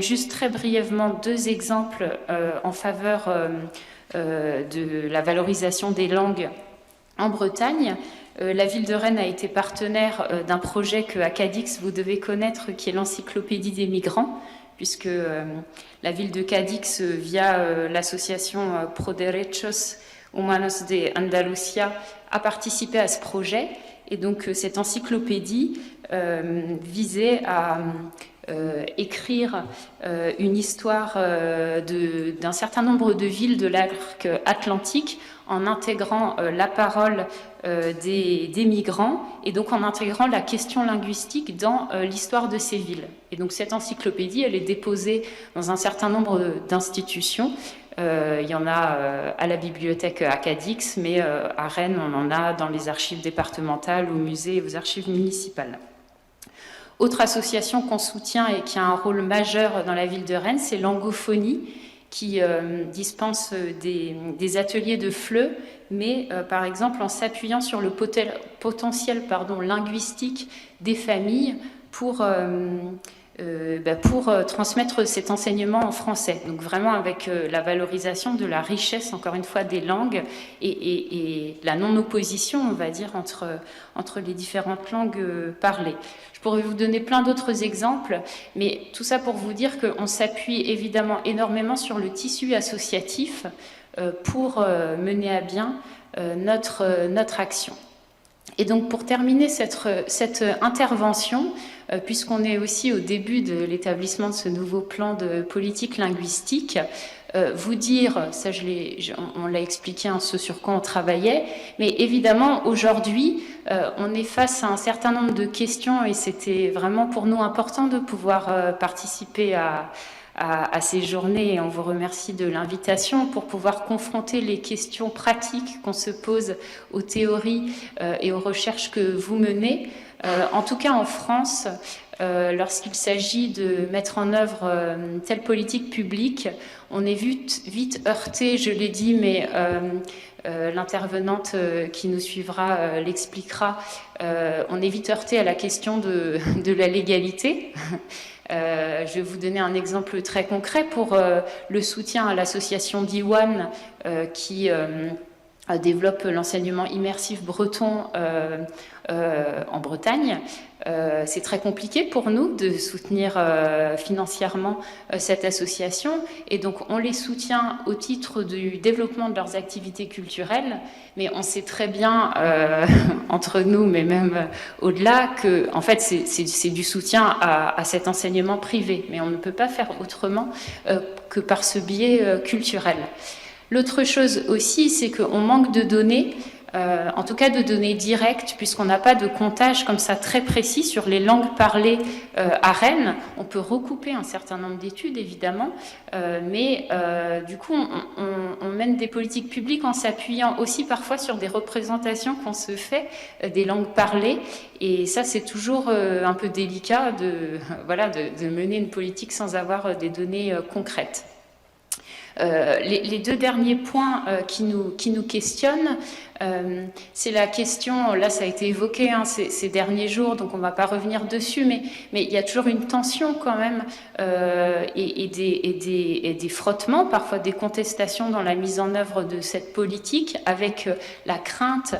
juste très brièvement 2 exemples en faveur de la valorisation des langues en Bretagne. La ville de Rennes a été partenaire d'un projet que à Cadix vous devez connaître, qui est l'encyclopédie des migrants, puisque la ville de Cadix, via l'association Pro Derechos Humanos de Andalucía, a participé à ce projet. Et donc cette encyclopédie visait à écrire une histoire d'un certain nombre de villes de l'arc atlantique en intégrant la parole des migrants et donc en intégrant la question linguistique dans l'histoire de ces villes. Et donc cette encyclopédie, elle est déposée dans un certain nombre d'institutions. Il y en a à la bibliothèque à Cadix, mais à Rennes, on en a dans les archives départementales, au musée et aux archives municipales. Autre association qu'on soutient et qui a un rôle majeur dans la ville de Rennes, c'est Langophonie, qui dispense des ateliers de FLE, mais par exemple en s'appuyant sur le potentiel linguistique des familles pour transmettre cet enseignement en français. Donc vraiment avec la valorisation de la richesse, encore une fois, des langues et la non-opposition, on va dire, entre les différentes langues parlées. Je pourrais vous donner plein d'autres exemples, mais tout ça pour vous dire qu'on s'appuie évidemment énormément sur le tissu associatif pour mener à bien notre action. Et donc pour terminer cette intervention, puisqu'on est aussi au début de l'établissement de ce nouveau plan de politique linguistique, vous dire, ça on l'a expliqué, ce sur quoi on travaillait, mais évidemment aujourd'hui on est face à un certain nombre de questions et c'était vraiment pour nous important de pouvoir participer à ces journées et on vous remercie de l'invitation pour pouvoir confronter les questions pratiques qu'on se pose aux théories et aux recherches que vous menez. En tout cas en France, lorsqu'il s'agit de mettre en œuvre une telle politique publique, on est vite heurté, je l'ai dit, mais l'intervenante qui nous suivra l'expliquera, on est vite heurté à la question de la légalité. Je vais vous donner un exemple très concret pour le soutien à l'association Diwan qui développe l'enseignement immersif breton en Bretagne. C'est très compliqué pour nous de soutenir financièrement cette association et donc on les soutient au titre du développement de leurs activités culturelles, mais on sait très bien entre nous, mais même au-delà, que en fait c'est du soutien à cet enseignement privé, mais on ne peut pas faire autrement que par ce biais culturel. L'autre chose aussi, c'est qu'on manque de données, en tout cas de données directes, puisqu'on n'a pas de comptage comme ça très précis sur les langues parlées à Rennes. On peut recouper un certain nombre d'études, évidemment, mais du coup, on mène des politiques publiques en s'appuyant aussi parfois sur des représentations qu'on se fait des langues parlées. Et ça, c'est toujours un peu délicat de mener une politique sans avoir des données concrètes. Les 2 derniers points qui nous questionnent, c'est la question, là ça a été évoqué ces derniers jours, donc on ne va pas revenir dessus, mais il y a toujours une tension quand même et des frottements, parfois des contestations dans la mise en œuvre de cette politique, avec la crainte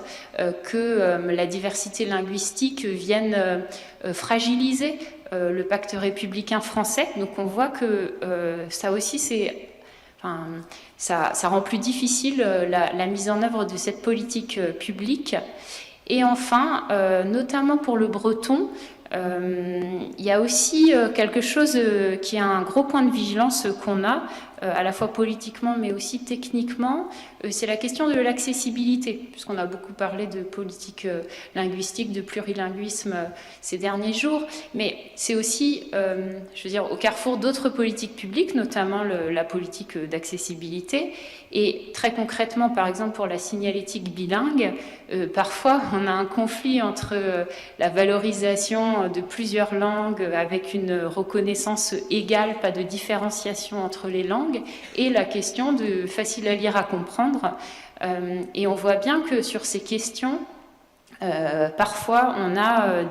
que la diversité linguistique vienne fragiliser le pacte républicain français. Donc on voit que ça aussi ça rend plus difficile la mise en œuvre de cette politique publique. Et enfin, notamment pour le breton, il y a aussi quelque chose qui est un gros point de vigilance qu'on a, à la fois politiquement mais aussi techniquement, c'est la question de l'accessibilité, puisqu'on a beaucoup parlé de politique linguistique, de plurilinguisme ces derniers jours, mais c'est aussi, je veux dire, au carrefour d'autres politiques publiques, notamment la politique d'accessibilité. Et très concrètement, par exemple pour la signalétique bilingue, parfois on a un conflit entre la valorisation de plusieurs langues avec une reconnaissance égale, pas de différenciation entre les langues, et la question de facile à lire, à comprendre. Et on voit bien que sur ces questions, parfois on a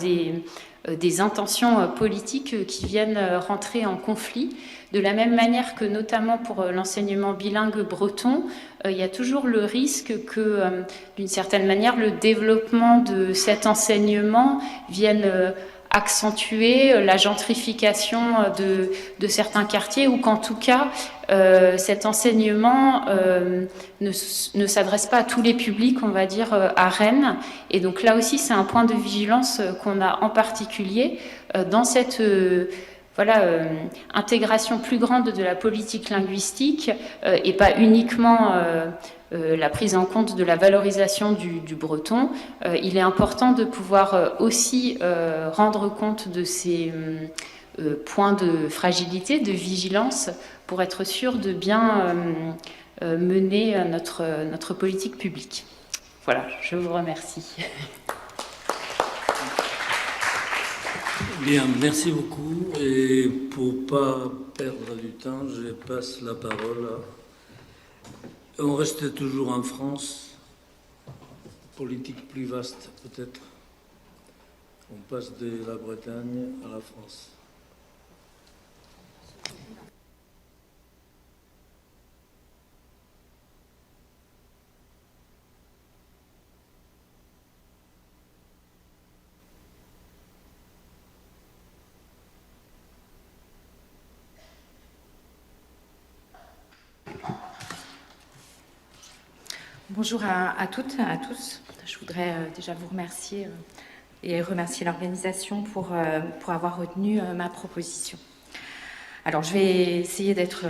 des intentions politiques qui viennent rentrer en conflit. De la même manière que notamment pour l'enseignement bilingue breton, il y a toujours le risque que, d'une certaine manière, le développement de cet enseignement vienne accentuer la gentrification de certains quartiers, ou qu'en tout cas, cet enseignement ne s'adresse pas à tous les publics, on va dire, à Rennes. Et donc là aussi, c'est un point de vigilance qu'on a en particulier dans cette intégration plus grande de la politique linguistique, et pas uniquement la prise en compte de la valorisation du breton. Il est important de pouvoir aussi rendre compte de ces points de fragilité, de vigilance, pour être sûr de bien mener notre politique publique. Voilà, je vous remercie. Bien, merci beaucoup. Et pour ne pas perdre du temps, je passe la parole à... On reste toujours en France, politique plus vaste peut-être. On passe de la Bretagne à la France. Bonjour à toutes et à tous. Je voudrais déjà vous remercier et remercier l'organisation pour avoir retenu ma proposition. Alors, je vais essayer d'être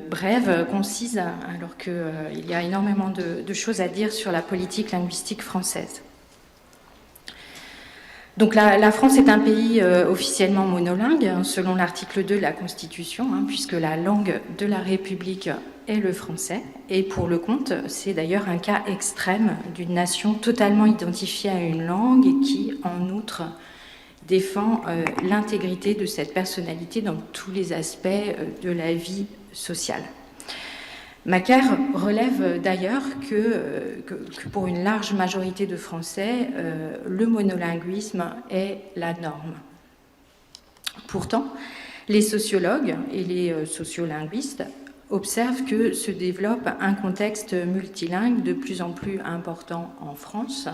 brève, concise, alors qu'il y a énormément de choses à dire sur la politique linguistique française. Donc la France est un pays officiellement monolingue, selon l'article 2 de la Constitution, puisque la langue de la République est le français. Et pour le compte, c'est d'ailleurs un cas extrême d'une nation totalement identifiée à une langue et qui, en outre, défend l'intégrité de cette personnalité dans tous les aspects de la vie sociale. Macaire relève d'ailleurs que pour une large majorité de Français, le monolinguisme est la norme. Pourtant, les sociologues et les sociolinguistes observent que se développe un contexte multilingue de plus en plus important en France,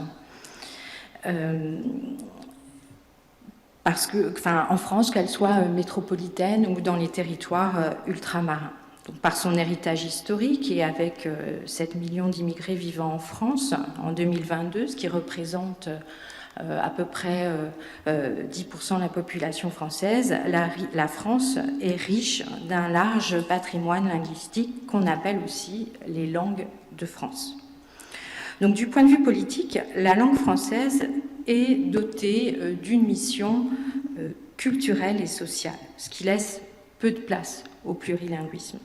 en France, qu'elle soit métropolitaine ou dans les territoires ultramarins. Donc, par son héritage historique et avec 7 millions d'immigrés vivant en France en 2022, ce qui représente à peu près 10% de la population française, la France est riche d'un large patrimoine linguistique qu'on appelle aussi les langues de France. Donc, du point de vue politique, la langue française est dotée d'une mission culturelle et sociale, ce qui laisse peu de place au plurilinguisme.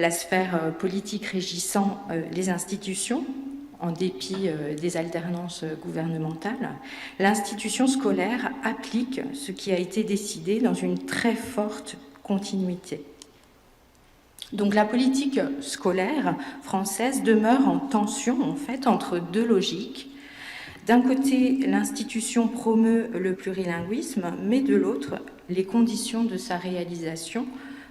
La sphère politique régissant les institutions, en dépit des alternances gouvernementales, l'institution scolaire applique ce qui a été décidé dans une très forte continuité. Donc la politique scolaire française demeure en tension, en fait, entre deux logiques. D'un côté, l'institution promeut le plurilinguisme, mais de l'autre, les conditions de sa réalisation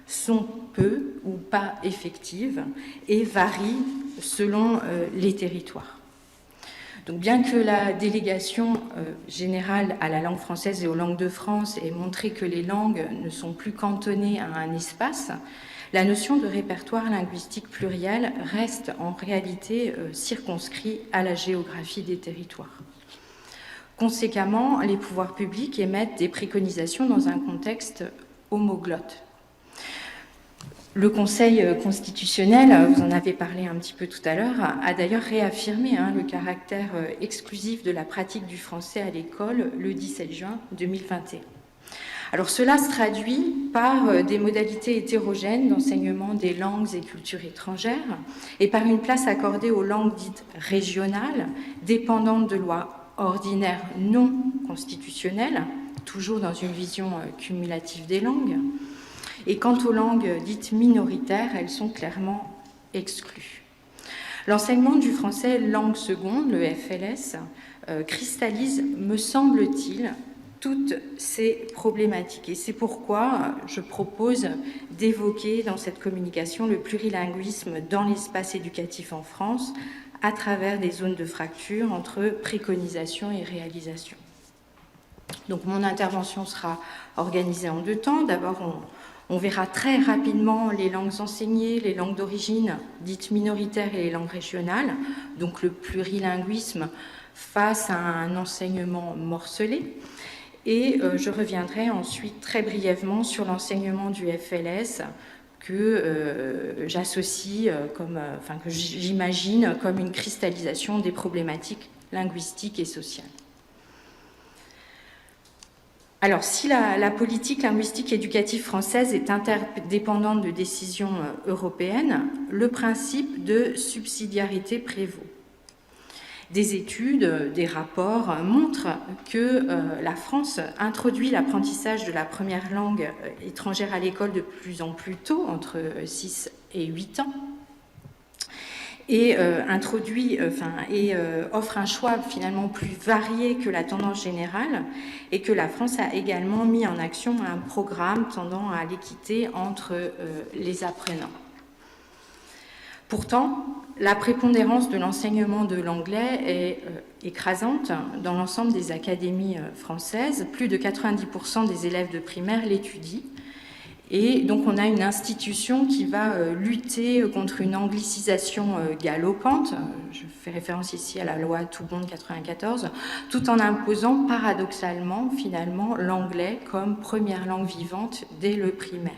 sont peu ou pas effectives et varient selon les territoires. Donc, bien que la délégation générale à la langue française et aux langues de France ait montré que les langues ne sont plus cantonnées à un espace, la notion de répertoire linguistique pluriel reste en réalité circonscrite à la géographie des territoires. Conséquemment, les pouvoirs publics émettent des préconisations dans un contexte homoglotte. Le Conseil constitutionnel, vous en avez parlé un petit peu tout à l'heure, a d'ailleurs réaffirmé le caractère exclusif de la pratique du français à l'école le 17 juin 2021. Alors cela se traduit par des modalités hétérogènes d'enseignement des langues et cultures étrangères et par une place accordée aux langues dites régionales, dépendantes de lois ordinaires non constitutionnelles, toujours dans une vision cumulative des langues. Et quant aux langues dites minoritaires, elles sont clairement exclues. L'enseignement du français langue seconde, le FLS, cristallise, me semble-t-il, toutes ces problématiques. Et c'est pourquoi je propose d'évoquer dans cette communication le plurilinguisme dans l'espace éducatif en France à travers des zones de fracture entre préconisation et réalisation. Donc mon intervention sera organisée en 2 temps. D'abord, on verra très rapidement les langues enseignées, les langues d'origine dites minoritaires et les langues régionales, donc le plurilinguisme face à un enseignement morcelé. Et je reviendrai ensuite très brièvement sur l'enseignement du FLS que j'associe que j'imagine comme une cristallisation des problématiques linguistiques et sociales. Alors, si la politique linguistique éducative française est interdépendante de décisions européennes, le principe de subsidiarité prévaut. Des études, des rapports montrent que la France introduit l'apprentissage de la première langue étrangère à l'école de plus en plus tôt, entre 6 et 8 ans, et offre un choix finalement plus varié que la tendance générale, et que la France a également mis en action un programme tendant à l'équité entre les apprenants. Pourtant, la prépondérance de l'enseignement de l'anglais est écrasante dans l'ensemble des académies françaises. Plus de 90% des élèves de primaire l'étudient. Et donc on a une institution qui va lutter contre une anglicisation galopante, je fais référence ici à la loi Toubon de 1994, tout en imposant paradoxalement finalement l'anglais comme première langue vivante dès le primaire.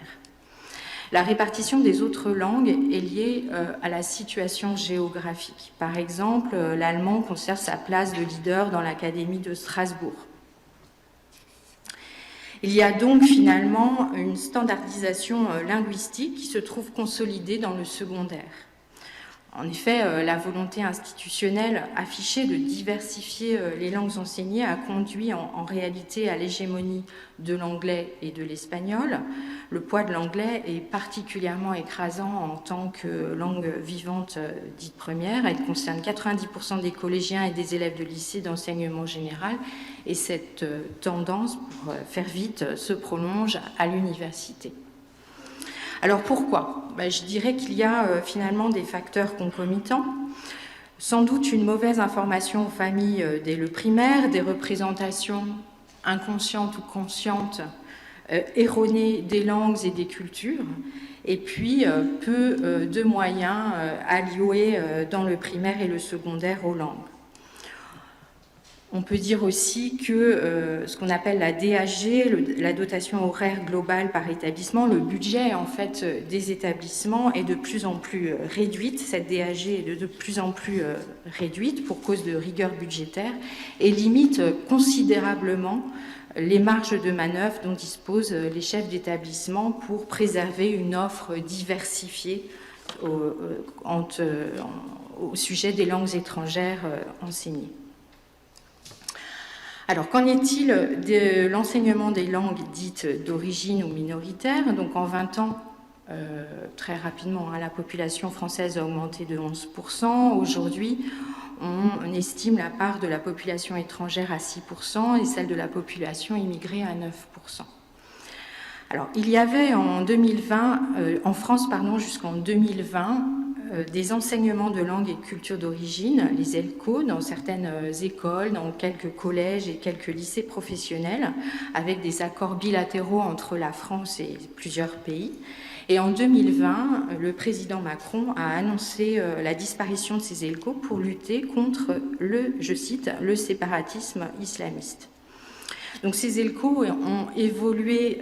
La répartition des autres langues est liée à la situation géographique. Par exemple, l'allemand conserve sa place de leader dans l'Académie de Strasbourg. Il y a donc finalement une standardisation linguistique qui se trouve consolidée dans le secondaire. En effet, la volonté institutionnelle affichée de diversifier les langues enseignées a conduit en réalité à l'hégémonie de l'anglais et de l'espagnol. Le poids de l'anglais est particulièrement écrasant en tant que langue vivante dite première. Elle concerne 90% des collégiens et des élèves de lycée d'enseignement général. Et cette tendance, pour faire vite, se prolonge à l'université. Alors pourquoi ? Je dirais qu'il y a finalement des facteurs concomitants. Sans doute une mauvaise information aux familles dès le primaire, des représentations inconscientes ou conscientes erronées des langues et des cultures, et puis peu de moyens alloués dans le primaire et le secondaire aux langues. On peut dire aussi que ce qu'on appelle la DAG, la dotation horaire globale par établissement, le budget en fait des établissements est de plus en plus réduite. Cette DAG est de plus en plus réduite pour cause de rigueur budgétaire et limite considérablement les marges de manœuvre dont disposent les chefs d'établissement pour préserver une offre diversifiée au sujet des langues étrangères enseignées. Alors, qu'en est-il de l'enseignement des langues dites d'origine ou minoritaire ? Donc, en 20 ans, très rapidement, la population française a augmenté de 11%. Aujourd'hui, on estime la part de la population étrangère à 6% et celle de la population immigrée à 9%. Alors, il y avait en France, jusqu'en 2020, des enseignements de langue et culture d'origine, les ELCO, dans certaines écoles, dans quelques collèges et quelques lycées professionnels, avec des accords bilatéraux entre la France et plusieurs pays. Et en 2020, le président Macron a annoncé la disparition de ces ELCO pour lutter contre je cite, le séparatisme islamiste. Donc ces ELCO ont évolué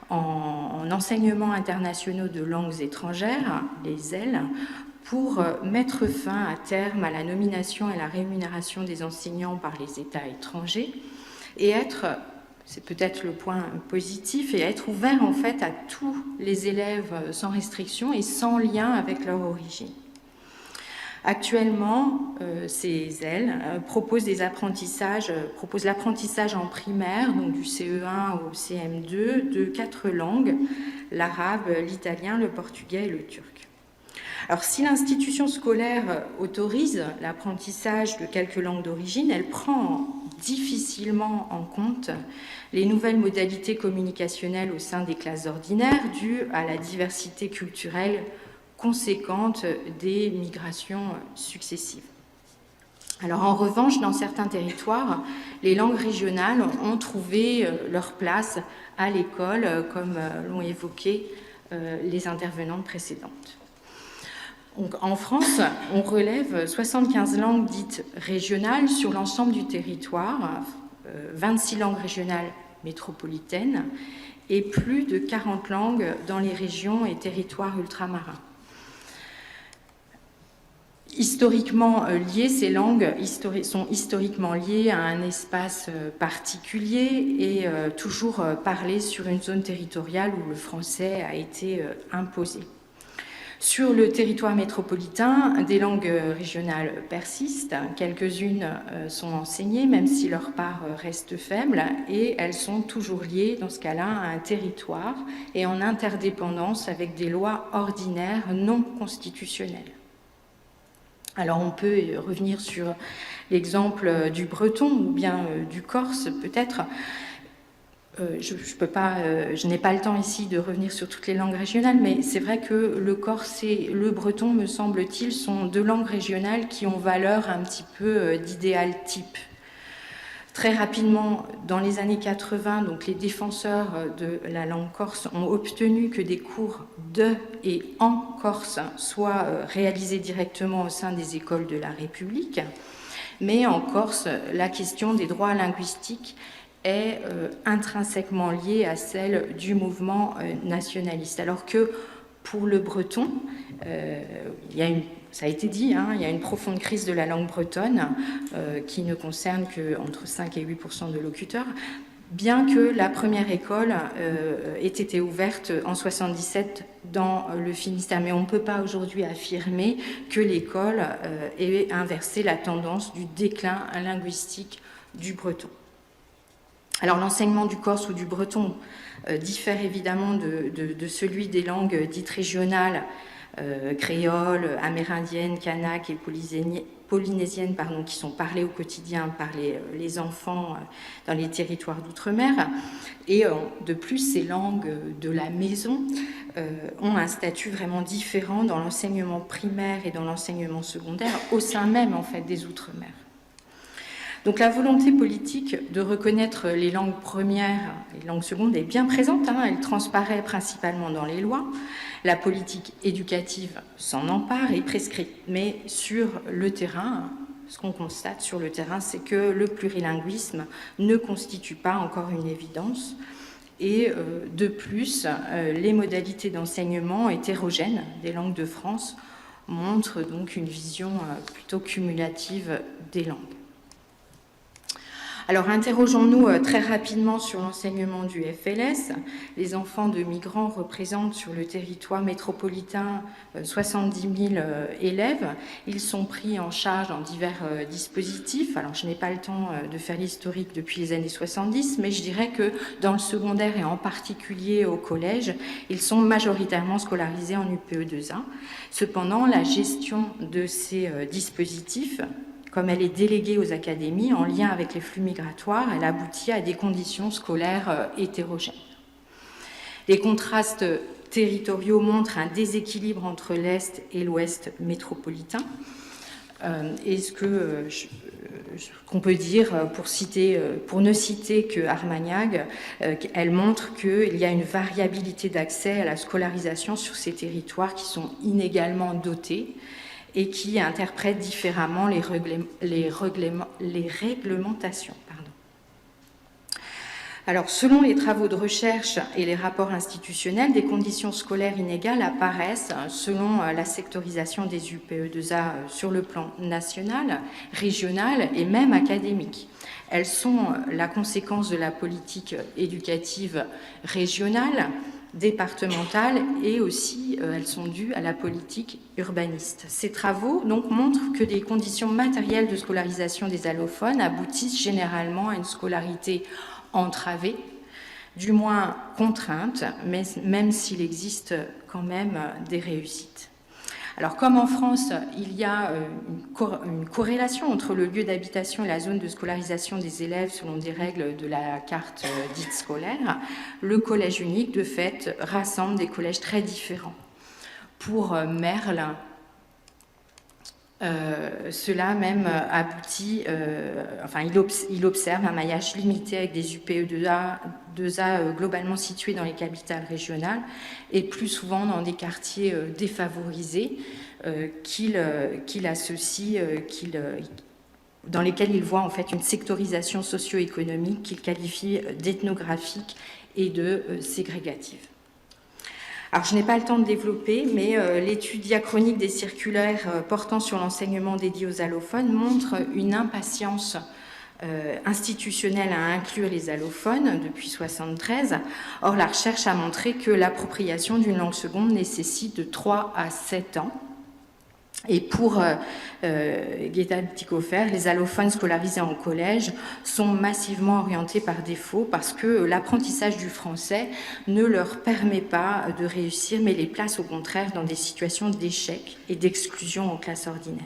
en enseignements internationaux de langues étrangères, les EL, pour mettre fin à terme à la nomination et la rémunération des enseignants par les États étrangers et c'est peut-être le point positif, et être ouvert en fait à tous les élèves sans restriction et sans lien avec leur origine. Actuellement, ces EL proposent l'apprentissage en primaire, donc du CE1 au CM2, de 4 langues, l'arabe, l'italien, le portugais et le turc. Alors, si l'institution scolaire autorise l'apprentissage de quelques langues d'origine, elle prend difficilement en compte les nouvelles modalités communicationnelles au sein des classes ordinaires dues à la diversité culturelle conséquente des migrations successives. Alors en revanche, dans certains territoires, les langues régionales ont trouvé leur place à l'école, comme l'ont évoqué les intervenantes précédentes. Donc, en France, on relève 75 langues dites régionales sur l'ensemble du territoire, 26 langues régionales métropolitaines et plus de 40 langues dans les régions et territoires ultramarins. Historiquement liées, ces langues sont historiquement liées à un espace particulier et toujours parlées sur une zone territoriale où le français a été imposé. Sur le territoire métropolitain, des langues régionales persistent, quelques-unes sont enseignées, même si leur part reste faible, et elles sont toujours liées, dans ce cas-là, à un territoire et en interdépendance avec des lois ordinaires non constitutionnelles. Alors on peut revenir sur l'exemple du breton ou bien du corse peut-être. Je n'ai pas le temps ici de revenir sur toutes les langues régionales, mais c'est vrai que le corse et le breton, me semble-t-il, sont deux langues régionales qui ont valeur un petit peu d'idéal type. Très rapidement, dans les années 80, donc les défenseurs de la langue corse ont obtenu que des cours de et en corse soient réalisés directement au sein des écoles de la République. Mais en Corse, la question des droits linguistiques est intrinsèquement liée à celle du mouvement nationaliste. Alors que pour le breton, ça a été dit, il y a une profonde crise de la langue bretonne qui ne concerne qu'entre 5 et 8% de locuteurs, bien que la première école ait été ouverte en 77 dans le Finistère. Mais on ne peut pas aujourd'hui affirmer que l'école ait inversé la tendance du déclin linguistique du breton. Alors l'enseignement du corse ou du breton diffère évidemment de celui des langues dites régionales, créoles, amérindiennes, kanak et polynésiennes, qui sont parlées au quotidien par les enfants dans les territoires d'outre-mer. Et de plus, ces langues de la maison ont un statut vraiment différent dans l'enseignement primaire et dans l'enseignement secondaire au sein même en fait des outre-mer. Donc la volonté politique de reconnaître les langues premières et les langues secondes est bien présente, elle transparaît principalement dans les lois. La politique éducative s'en empare et prescrit. Mais sur le terrain, ce qu'on constate sur le terrain, c'est que le plurilinguisme ne constitue pas encore une évidence. Et de plus, les modalités d'enseignement hétérogènes des langues de France montrent donc une vision plutôt cumulative des langues. Alors, interrogeons-nous très rapidement sur l'enseignement du FLS. Les enfants de migrants représentent sur le territoire métropolitain 70 000 élèves. Ils sont pris en charge dans divers dispositifs. Alors, je n'ai pas le temps de faire l'historique depuis les années 70, mais je dirais que dans le secondaire et en particulier au collège, ils sont majoritairement scolarisés en UPE2A. Cependant, la gestion de ces dispositifs, comme elle est déléguée aux académies en lien avec les flux migratoires, elle aboutit à des conditions scolaires hétérogènes. Les contrastes territoriaux montrent un déséquilibre entre l'Est et l'Ouest métropolitain. Et ce qu'on peut dire, pour ne citer que Armagnac, elle montre qu'il y a une variabilité d'accès à la scolarisation sur ces territoires qui sont inégalement dotés et qui interprètent différemment les réglementations. Alors, selon les travaux de recherche et les rapports institutionnels, des conditions scolaires inégales apparaissent selon la sectorisation des UPE2A sur le plan national, régional et même académique. Elles sont la conséquence de la politique éducative régionale, départementales et aussi elles sont dues à la politique urbaniste. Ces travaux donc montrent que les conditions matérielles de scolarisation des allophones aboutissent généralement à une scolarité entravée, du moins contrainte, mais même s'il existe quand même des réussites. Alors, comme en France, il y a une corrélation entre le lieu d'habitation et la zone de scolarisation des élèves selon des règles de la carte dite scolaire, le collège unique, de fait, rassemble des collèges très différents. Pour Merle, cela même aboutit, il observe un maillage limité avec des UPE2A globalement situés dans les capitales régionales et plus souvent dans des quartiers défavorisés qu'il associe, dans lesquels il voit en fait une sectorisation socio-économique qu'il qualifie d'ethnographique et de ségrégative. Alors, je n'ai pas le temps de développer, mais l'étude diachronique des circulaires portant sur l'enseignement dédié aux allophones montre une impatience institutionnelle à inclure les allophones depuis 1973. Or, la recherche a montré que l'appropriation d'une langue seconde nécessite de 3 à 7 ans. Et pour Gaëtan Petitcofer, les allophones scolarisés en collège sont massivement orientés par défaut parce que l'apprentissage du français ne leur permet pas de réussir, mais les place au contraire dans des situations d'échec et d'exclusion en classe ordinaire.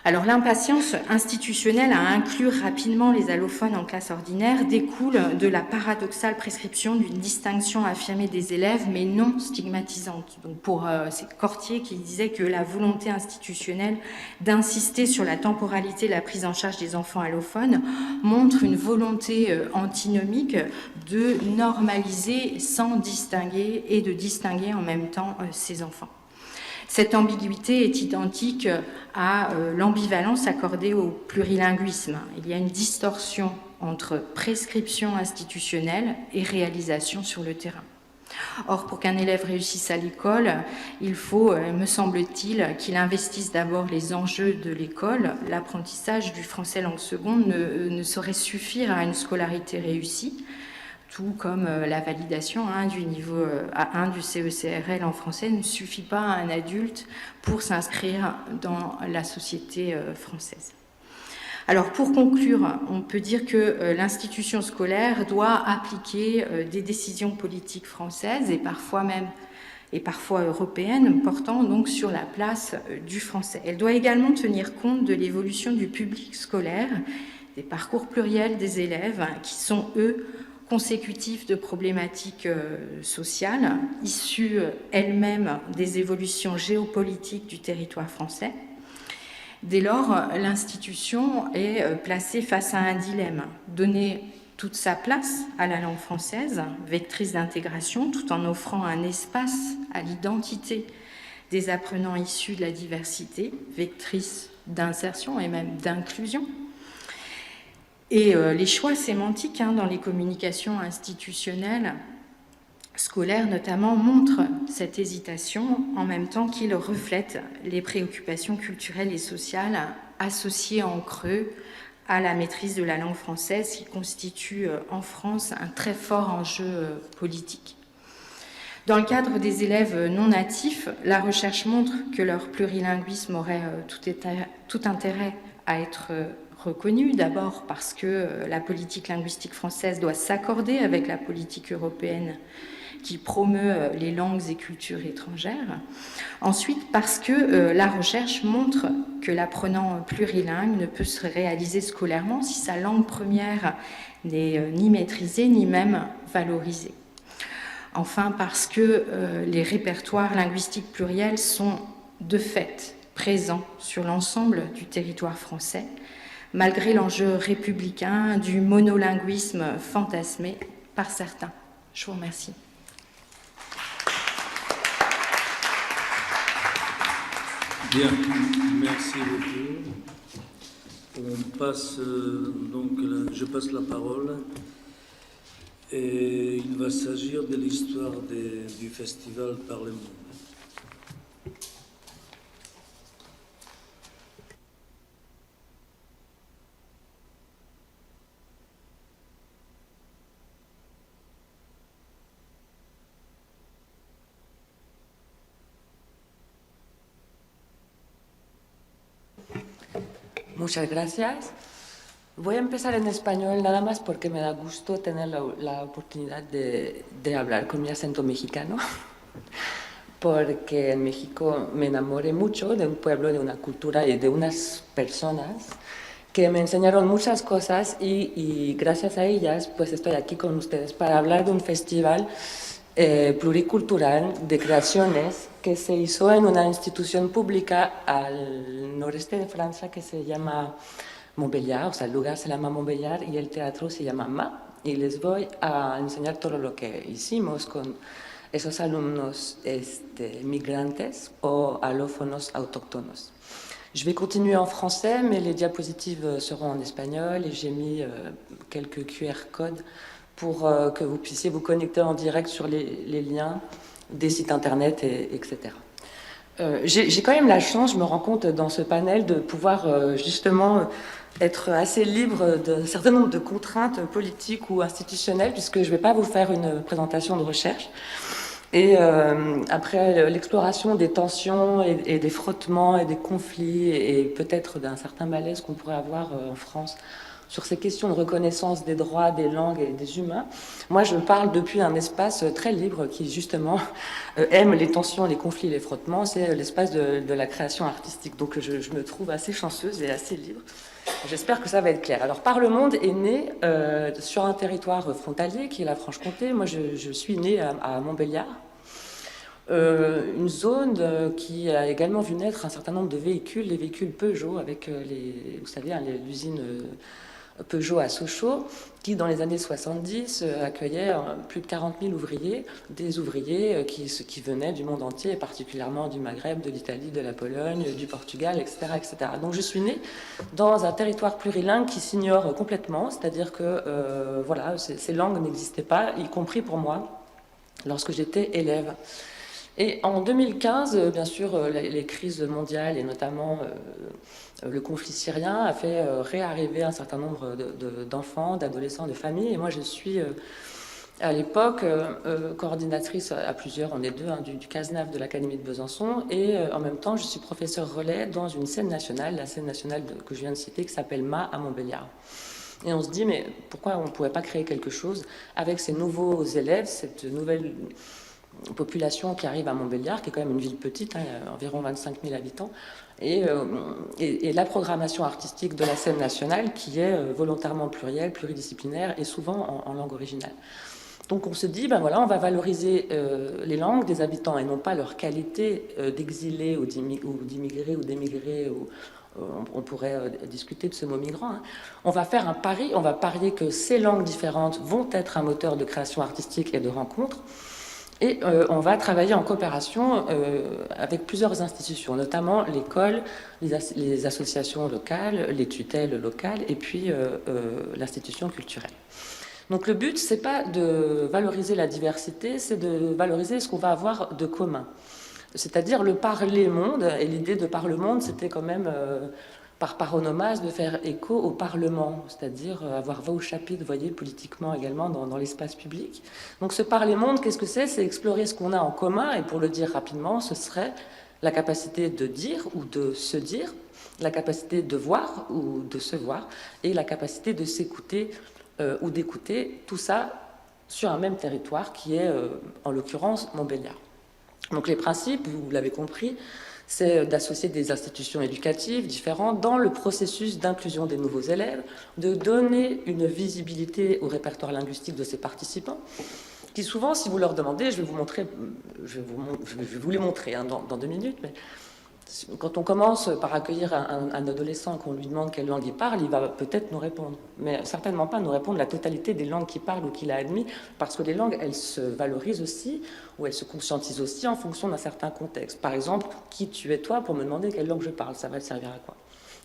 Alors l'impatience institutionnelle à inclure rapidement les allophones en classe ordinaire découle de la paradoxale prescription d'une distinction affirmée des élèves mais non stigmatisante. Donc pour c'est Cortier qui disait que la volonté institutionnelle d'insister sur la temporalité de la prise en charge des enfants allophones montre une volonté antinomique de normaliser sans distinguer et de distinguer en même temps ces enfants. Cette ambiguïté est identique à l'ambivalence accordée au plurilinguisme. Il y a une distorsion entre prescription institutionnelle et réalisation sur le terrain. Or, pour qu'un élève réussisse à l'école, il faut, me semble-t-il, qu'il investisse d'abord les enjeux de l'école. L'apprentissage du français langue seconde ne saurait suffire à une scolarité réussie, tout comme la validation du niveau A1 du CECRL en français ne suffit pas à un adulte pour s'inscrire dans la société française. Alors pour conclure, on peut dire que l'institution scolaire doit appliquer des décisions politiques françaises et parfois européennes portant donc sur la place du français. Elle doit également tenir compte de l'évolution du public scolaire, des parcours pluriels des élèves qui sont, eux, consécutifs de problématiques sociales, issues elles-mêmes des évolutions géopolitiques du territoire français. Dès lors, l'institution est placée face à un dilemme, donner toute sa place à la langue française, vectrice d'intégration, tout en offrant un espace à l'identité des apprenants issus de la diversité, vectrice d'insertion et même d'inclusion. Et les choix sémantiques dans les communications institutionnelles, scolaires notamment, montrent cette hésitation en même temps qu'ils reflètent les préoccupations culturelles et sociales associées en creux à la maîtrise de la langue française qui constitue en France un très fort enjeu politique. Dans le cadre des élèves non natifs, la recherche montre que leur plurilinguisme aurait tout intérêt à être reconnu, d'abord parce que la politique linguistique française doit s'accorder avec la politique européenne qui promeut les langues et cultures étrangères. Ensuite, parce que la recherche montre que l'apprenant plurilingue ne peut se réaliser scolairement si sa langue première n'est ni maîtrisée ni même valorisée. Enfin, parce que les répertoires linguistiques pluriels sont de fait présents sur l'ensemble du territoire français, malgré l'enjeu républicain du monolinguisme fantasmé par certains. Je vous remercie. Bien, merci beaucoup. On passe je passe la parole et il va s'agir de l'histoire du festival Par le Monde. Muchas gracias. Voy a empezar en español nada más porque me da gusto tener la oportunidad de hablar con mi acento mexicano. porque en México me enamoré mucho de un pueblo, de una cultura y de unas personas que me enseñaron muchas cosas y gracias a ellas pues estoy aquí con ustedes para hablar de un festival pluricultural de creaciones que se hizo en una institución pública al noreste de Francia que se llama Montbéliard, o sea, el lugar se llama Montbéliard y el teatro se llama MA. Y les voy a enseñar todo lo que hicimos con esos alumnos migrantes o allophones autóctonos. Je vais continuer en français, mais les diapositives seront en espagnol et j'ai mis quelques QR codes pour que vous puissiez vous connecter en direct sur les liens des sites internet, etc. J'ai quand même la chance, je me rends compte dans ce panel, de pouvoir justement être assez libre d'un certain nombre de contraintes politiques ou institutionnelles, puisque je ne vais pas vous faire une présentation de recherche. Et après l'exploration des tensions et des frottements et des conflits et peut-être d'un certain malaise qu'on pourrait avoir en France sur ces questions de reconnaissance des droits, des langues et des humains, moi je parle depuis un espace très libre qui justement aime les tensions, les conflits, les frottements, c'est l'espace de la création artistique. Donc je me trouve assez chanceuse et assez libre. J'espère que ça va être clair. Alors Par le Monde est né sur un territoire frontalier qui est la Franche-Comté. Moi je suis née à Montbéliard. Une zone qui a également vu naître un certain nombre de véhicules, les véhicules Peugeot avec vous savez, l'usine Peugeot à Sochaux, qui dans les années 70 accueillait plus de 40 000 ouvriers, des ouvriers qui venaient du monde entier, et particulièrement du Maghreb, de l'Italie, de la Pologne, du Portugal, etc., etc. Donc je suis née dans un territoire plurilingue qui s'ignore complètement, c'est-à-dire que voilà, ces langues n'existaient pas, y compris pour moi, lorsque j'étais élève. Et en 2015, bien sûr, les crises mondiales et notamment le conflit syrien a fait réarriver un certain nombre d'enfants, d'adolescents, de familles. Et moi, je suis à l'époque coordinatrice à plusieurs, on est deux, hein, du CASNAF de l'Académie de Besançon. Et en même temps, je suis professeur relais dans une scène nationale, la scène nationale que je viens de citer, qui s'appelle MA à Montbéliard. Et on se dit, mais pourquoi on ne pourrait pas créer quelque chose avec ces nouveaux élèves, cette nouvelle population qui arrive à Montbéliard, qui est quand même une ville petite, hein, environ 25 000 habitants, et la programmation artistique de la scène nationale qui est volontairement plurielle, pluridisciplinaire et souvent en langue originale. Donc on se dit, ben voilà, on va valoriser les langues des habitants et non pas leur qualité d'exilés ou d'immigrés ou d'émigrés. On pourrait discuter de ce mot migrant. Hein. On va faire un pari, on va parier que ces langues différentes vont être un moteur de création artistique et de rencontre. Et on va travailler en coopération avec plusieurs institutions, notamment l'école, les associations locales, les tutelles locales et puis l'institution culturelle. Donc le but, c'est pas de valoriser la diversité, c'est de valoriser ce qu'on va avoir de commun. C'est-à-dire le parler monde, et l'idée de parler monde, c'était quand même... par paronomase, de faire écho au Parlement, c'est-à-dire avoir voix au chapitre, vous voyez, politiquement également dans l'espace public. Donc ce parler monde, qu'est-ce que c'est? C'est explorer ce qu'on a en commun, et pour le dire rapidement, ce serait la capacité de dire ou de se dire, la capacité de voir ou de se voir, et la capacité de s'écouter ou d'écouter, tout ça sur un même territoire qui est, en l'occurrence, Montbéliard. Donc les principes, vous l'avez compris, c'est d'associer des institutions éducatives différentes dans le processus d'inclusion des nouveaux élèves, de donner une visibilité au répertoire linguistique de ces participants, qui souvent, si vous leur demandez, je vais vous les montrer hein, dans 2 minutes, mais quand on commence par accueillir un adolescent, qu'on lui demande quelle langue il parle, il va peut-être nous répondre, mais certainement pas nous répondre la totalité des langues qu'il parle ou qu'il a admis, parce que les langues, elles se valorisent aussi, ou elles se conscientisent aussi en fonction d'un certain contexte. Par exemple, qui tu es toi pour me demander quelle langue je parle? Ça va te servir à quoi?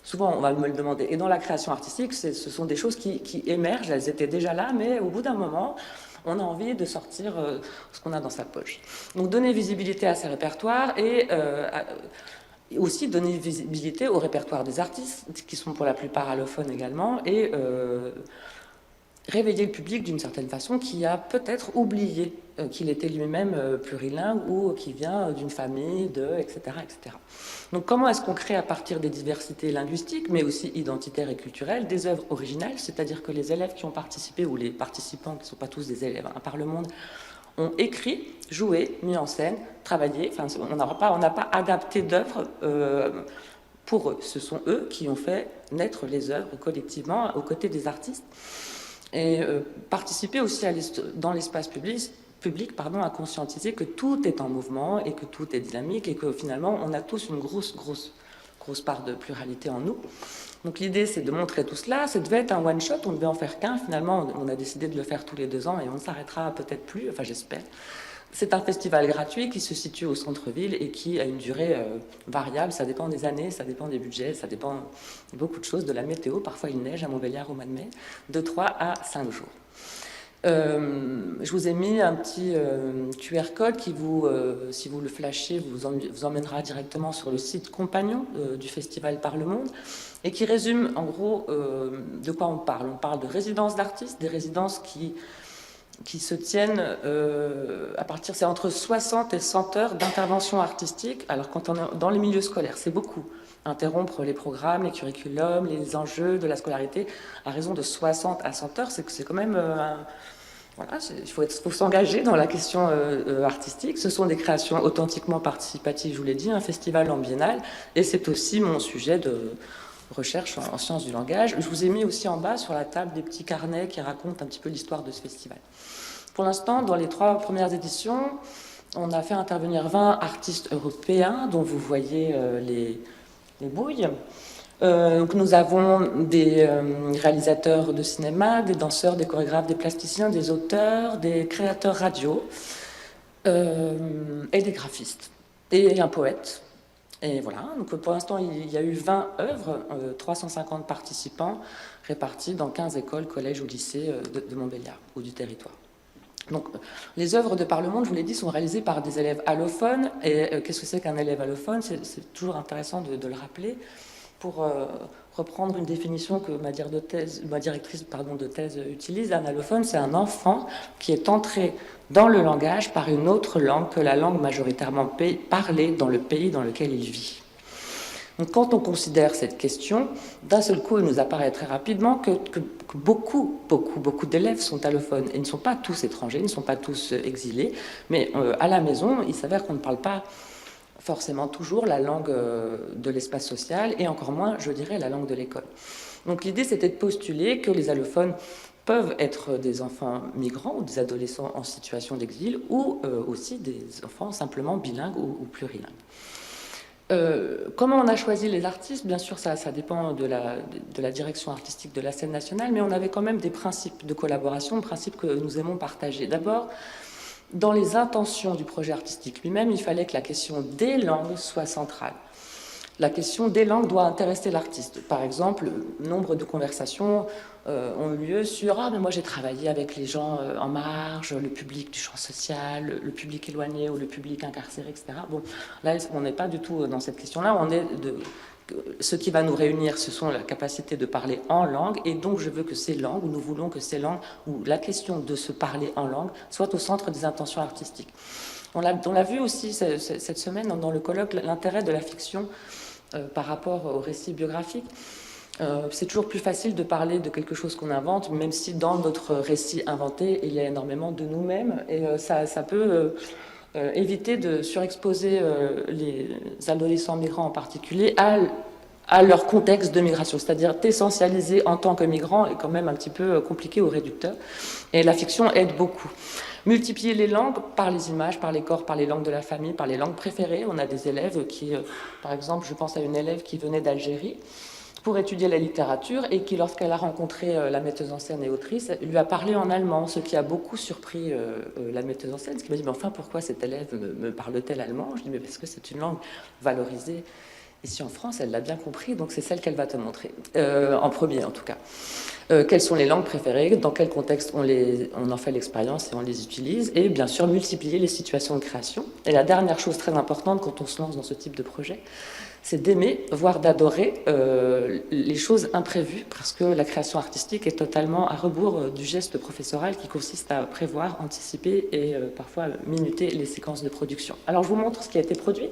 Souvent, on va me le demander. Et dans la création artistique, ce sont des choses qui émergent, elles étaient déjà là, mais au bout d'un moment, on a envie de sortir ce qu'on a dans sa poche. Donc donner visibilité à ces répertoires et aussi donner visibilité au répertoire des artistes, qui sont pour la plupart allophones également, et réveiller le public d'une certaine façon qui a peut-être oublié qu'il était lui-même plurilingue ou qui vient d'une famille, etc., etc. Donc comment est-ce qu'on crée à partir des diversités linguistiques, mais aussi identitaires et culturelles, des œuvres originales, c'est-à-dire que les élèves qui ont participé, ou les participants qui ne sont pas tous des élèves, hein, Par le Monde, ont écrit, joué, mis en scène, travaillé. Enfin, on n'a pas adapté d'œuvres pour eux. Ce sont eux qui ont fait naître les œuvres collectivement aux côtés des artistes et participer aussi dans l'espace public, à conscientiser que tout est en mouvement et que tout est dynamique et que finalement on a tous une grosse part de pluralité en nous. Donc l'idée c'est de montrer tout cela. Ça devait être un one shot, on devait en faire qu'un. Finalement on a décidé de le faire tous les 2 ans et on ne s'arrêtera peut-être plus, enfin j'espère. C'est un festival gratuit qui se situe au centre-ville et qui a une durée variable. Ça dépend des années, ça dépend des budgets, ça dépend de beaucoup de choses, de la météo. Parfois il neige à Montbéliard au mois de mai, de 3 à 5 jours. Je vous ai mis un petit QR code qui si vous le flashez, vous emmènera directement sur le site compagnon du Festival Par le Monde et qui résume en gros de quoi on parle. On parle de résidences d'artistes, des résidences qui se tiennent à partir, c'est entre 60 et 100 heures d'intervention artistique. Alors quand on est dans les milieux scolaires, c'est beaucoup. Interrompre les programmes, les curriculums, les enjeux de la scolarité à raison de 60 à 100 heures, c'est quand même voilà, il faut s'engager dans la question artistique. Ce sont des créations authentiquement participatives, je vous l'ai dit, un festival en biennale, et c'est aussi mon sujet de recherche en sciences du langage. Je vous ai mis aussi en bas sur la table des petits carnets qui racontent un petit peu l'histoire de ce festival. Pour l'instant, dans les 3 premières éditions, on a fait intervenir 20 artistes européens, dont vous voyez les bouilles. Donc nous avons des réalisateurs de cinéma, des danseurs, des chorégraphes, des plasticiens, des auteurs, des créateurs radio et des graphistes et un poète. Et voilà, donc pour l'instant il y a eu 20 œuvres, 350 participants répartis dans 15 écoles, collèges ou lycées de Montbéliard ou du territoire. Donc, les œuvres de Par le Monde, je vous l'ai dit, sont réalisées par des élèves allophones. Et qu'est-ce que c'est qu'un élève allophone? C'est toujours intéressant de le rappeler. Pour reprendre une définition que ma directrice de thèse utilise, un allophone, c'est un enfant qui est entré dans le langage par une autre langue que la langue majoritairement parlée dans le pays dans lequel il vit. Donc, quand on considère cette question, d'un seul coup, il nous apparaît très rapidement que beaucoup d'élèves sont allophones. Et ils ne sont pas tous étrangers, ils ne sont pas tous exilés, mais à la maison, il s'avère qu'on ne parle pas forcément toujours la langue de l'espace social, et encore moins, je dirais, la langue de l'école. Donc l'idée, c'était de postuler que les allophones peuvent être des enfants migrants ou des adolescents en situation d'exil, ou aussi des enfants simplement bilingues ou plurilingues. Comment on a choisi les artistes? Bien sûr, ça dépend de la direction artistique de la scène nationale, mais on avait quand même des principes de collaboration, des principes que nous aimons partager. D'abord, dans les intentions du projet artistique lui-même, il fallait que la question des langues soit centrale. La question des langues doit intéresser l'artiste. Par exemple, nombre de conversations ont eu lieu sur « Ah, mais moi j'ai travaillé avec les gens en marge, le public du champ social, le public éloigné ou le public incarcéré, etc. » Bon, là, on n'est pas du tout dans cette question-là. Ce qui va nous réunir, ce sont la capacité de parler en langue, et donc je veux que ces langues, ou nous voulons que ces langues, ou la question de se parler en langue, soit au centre des intentions artistiques. On l'a vu aussi cette semaine dans le colloque, l'intérêt de la fiction par rapport au récit biographique. C'est toujours plus facile de parler de quelque chose qu'on invente, même si dans notre récit inventé, il y a énormément de nous-mêmes, et ça peut éviter de surexposer les adolescents migrants en particulier à leur contexte de migration, c'est-à-dire t'essentialiser en tant que migrant est quand même un petit peu compliqué ou réducteur, et la fiction aide beaucoup. Multiplier les langues par les images, par les corps, par les langues de la famille, par les langues préférées. On a des élèves qui, par exemple, je pense à une élève qui venait d'Algérie pour étudier la littérature et qui, lorsqu'elle a rencontré la metteuse en scène et autrice, lui a parlé en allemand, ce qui a beaucoup surpris la metteuse en scène, ce qui m'a dit « Mais enfin, pourquoi cette élève me parle-t-elle allemand ?» Je dis « Mais parce que c'est une langue valorisée. Ici en France, elle l'a bien compris, donc c'est celle qu'elle va te montrer, en premier en tout cas. Quelles sont les langues préférées, dans quel contexte on en fait l'expérience et on les utilise, et bien sûr multiplier les situations de création. Et la dernière chose très importante quand on se lance dans ce type de projet, c'est d'aimer, voire d'adorer les choses imprévues, parce que la création artistique est totalement à rebours du geste professoral qui consiste à prévoir, anticiper et parfois minuter les séquences de production. Alors je vous montre ce qui a été produit.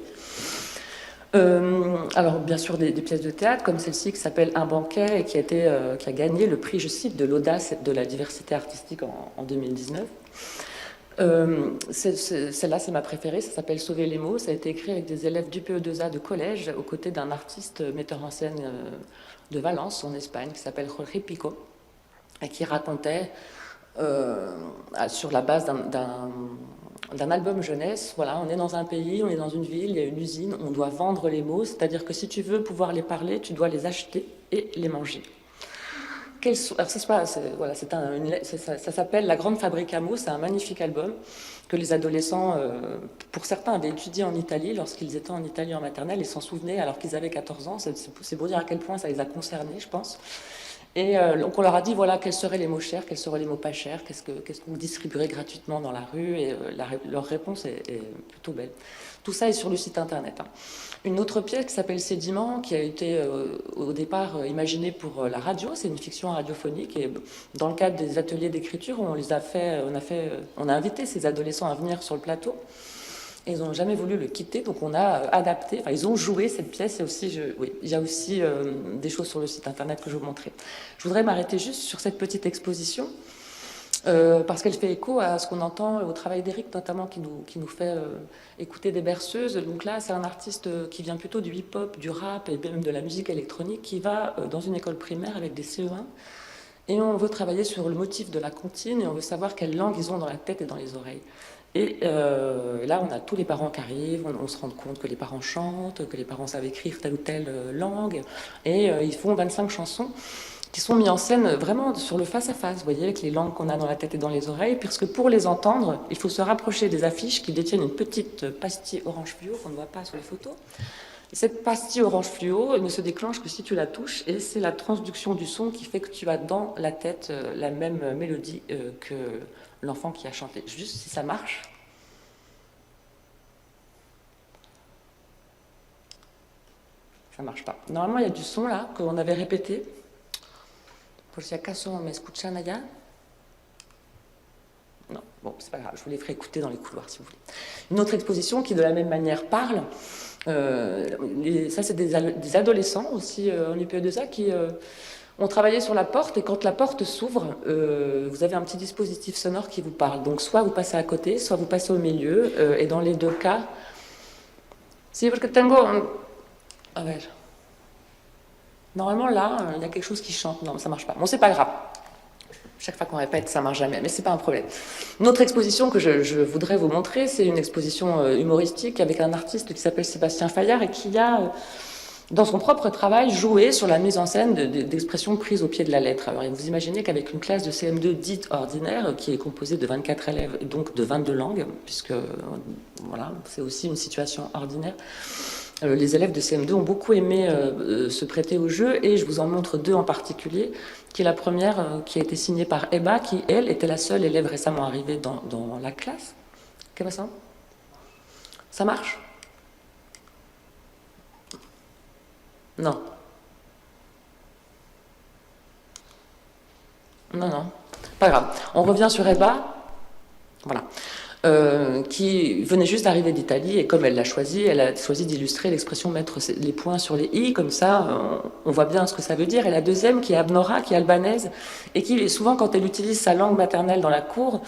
Alors bien sûr des pièces de théâtre comme celle-ci qui s'appelle Un banquet et qui a gagné le prix, je cite, de l'audace et de la diversité artistique en 2019. Celle-là, c'est ma préférée, ça s'appelle Sauver les mots. Ça a été écrit avec des élèves du PE2A de collège, aux côtés d'un artiste metteur en scène de Valence, en Espagne, qui s'appelle Jorge Pico, et qui racontait, sur la base d'un album jeunesse, voilà, on est dans un pays, on est dans une ville, il y a une usine, on doit vendre les mots, c'est-à-dire que si tu veux pouvoir les parler, tu dois les acheter et les manger. Alors ça s'appelle La Grande Fabrique à mots, c'est un magnifique album que les adolescents, pour certains, avaient étudié en Italie lorsqu'ils étaient en Italie en maternelle et s'en souvenaient alors qu'ils avaient 14 ans. C'est pour dire à quel point ça les a concernés, je pense. Et donc on leur a dit, voilà, quels seraient les mots chers, quels seraient les mots pas chers, qu'est-ce qu'on distribuerait gratuitement dans la rue, et leur réponse est plutôt belle. Tout ça est sur le site internet. Une autre pièce qui s'appelle Sédiments, qui a été au départ imaginée pour la radio, c'est une fiction radiophonique, et dans le cadre des ateliers d'écriture, on a invité ces adolescents à venir sur le plateau. Et ils n'ont jamais voulu le quitter, donc on a adapté, enfin ils ont joué cette pièce, et aussi, il y a aussi des choses sur le site internet que je vais vous montrer. Je voudrais m'arrêter juste sur cette petite exposition, parce qu'elle fait écho à ce qu'on entend au travail d'Éric, notamment, qui nous fait écouter des berceuses. Donc là, c'est un artiste qui vient plutôt du hip-hop, du rap, et même de la musique électronique, qui va dans une école primaire avec des CE1, et on veut travailler sur le motif de la comptine, et on veut savoir quelle langue ils ont dans la tête et dans les oreilles. Et là, on a tous les parents qui arrivent, on se rend compte que les parents chantent, que les parents savent écrire telle ou telle langue, et ils font 25 chansons qui sont mises en scène vraiment sur le face-à-face, vous voyez, avec les langues qu'on a dans la tête et dans les oreilles, puisque pour les entendre, il faut se rapprocher des affiches qui détiennent une petite pastille orange fluo qu'on ne voit pas sur les photos. Et cette pastille orange fluo ne se déclenche que si tu la touches, et c'est la transduction du son qui fait que tu as dans la tête la même mélodie que l'enfant qui a chanté. Juste si ça marche. Ça marche pas. Normalement, il y a du son là, qu'on avait répété. Por si acaso me escuchan allá. Non, bon, c'est pas grave, je vous les ferai écouter dans les couloirs si vous voulez. Une autre exposition qui, de la même manière, parle. Ça, c'est des adolescents aussi en UPE2A qui ont travaillé sur la porte, et quand la porte s'ouvre, vous avez un petit dispositif sonore qui vous parle. Donc, soit vous passez à côté, soit vous passez au milieu, et dans les deux cas. Si, parce que tengo. A ver. Normalement, là, il y a quelque chose qui chante. Non, ça marche pas. Bon, c'est pas grave. Chaque fois qu'on répète, ça marche jamais, mais c'est pas un problème. Une autre exposition que je voudrais vous montrer, c'est une exposition humoristique avec un artiste qui s'appelle Sébastien Fayard, et qui a, dans son propre travail, joué sur la mise en scène d'expressions prises au pied de la lettre. Alors, vous imaginez qu'avec une classe de CM2 dite ordinaire, qui est composée de 24 élèves, et donc de 22 langues, puisque, voilà, c'est aussi une situation ordinaire, les élèves de CM2 ont beaucoup aimé se prêter au jeu, et je vous en montre deux en particulier, qui est la première, qui a été signée par Eba, qui, elle, était la seule élève récemment arrivée dans la classe. Qu'est-ce que ça? Ça marche? Non. Non. Pas grave. On revient sur Eba. Voilà. Qui venait juste d'arriver d'Italie, et comme elle a choisi d'illustrer l'expression mettre les points sur les i, comme ça on voit bien ce que ça veut dire. Et la deuxième, qui est Abnora, qui est albanaise, et qui souvent, quand elle utilise sa langue maternelle dans la cour,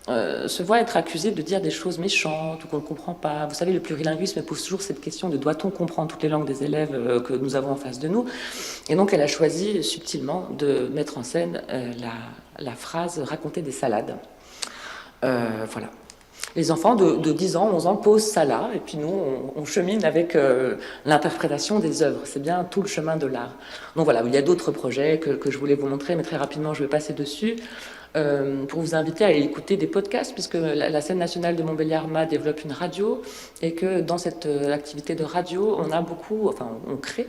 se voit être accusée de dire des choses méchantes ou qu'on ne comprend pas. Vous savez, le plurilinguisme pose toujours cette question de doit-on comprendre toutes les langues des élèves que nous avons en face de nous. Et donc elle a choisi subtilement de mettre en scène la phrase raconter des salades. Voilà. Les enfants de 10 ans, 11 ans posent ça là, et puis nous, on chemine avec l'interprétation des œuvres. C'est bien tout le chemin de l'art. Donc voilà, il y a d'autres projets que je voulais vous montrer, mais très rapidement, je vais passer dessus, pour vous inviter à aller écouter des podcasts, puisque la scène nationale de Montbéliard-Ma développe une radio, et que dans cette activité de radio, on a beaucoup, enfin,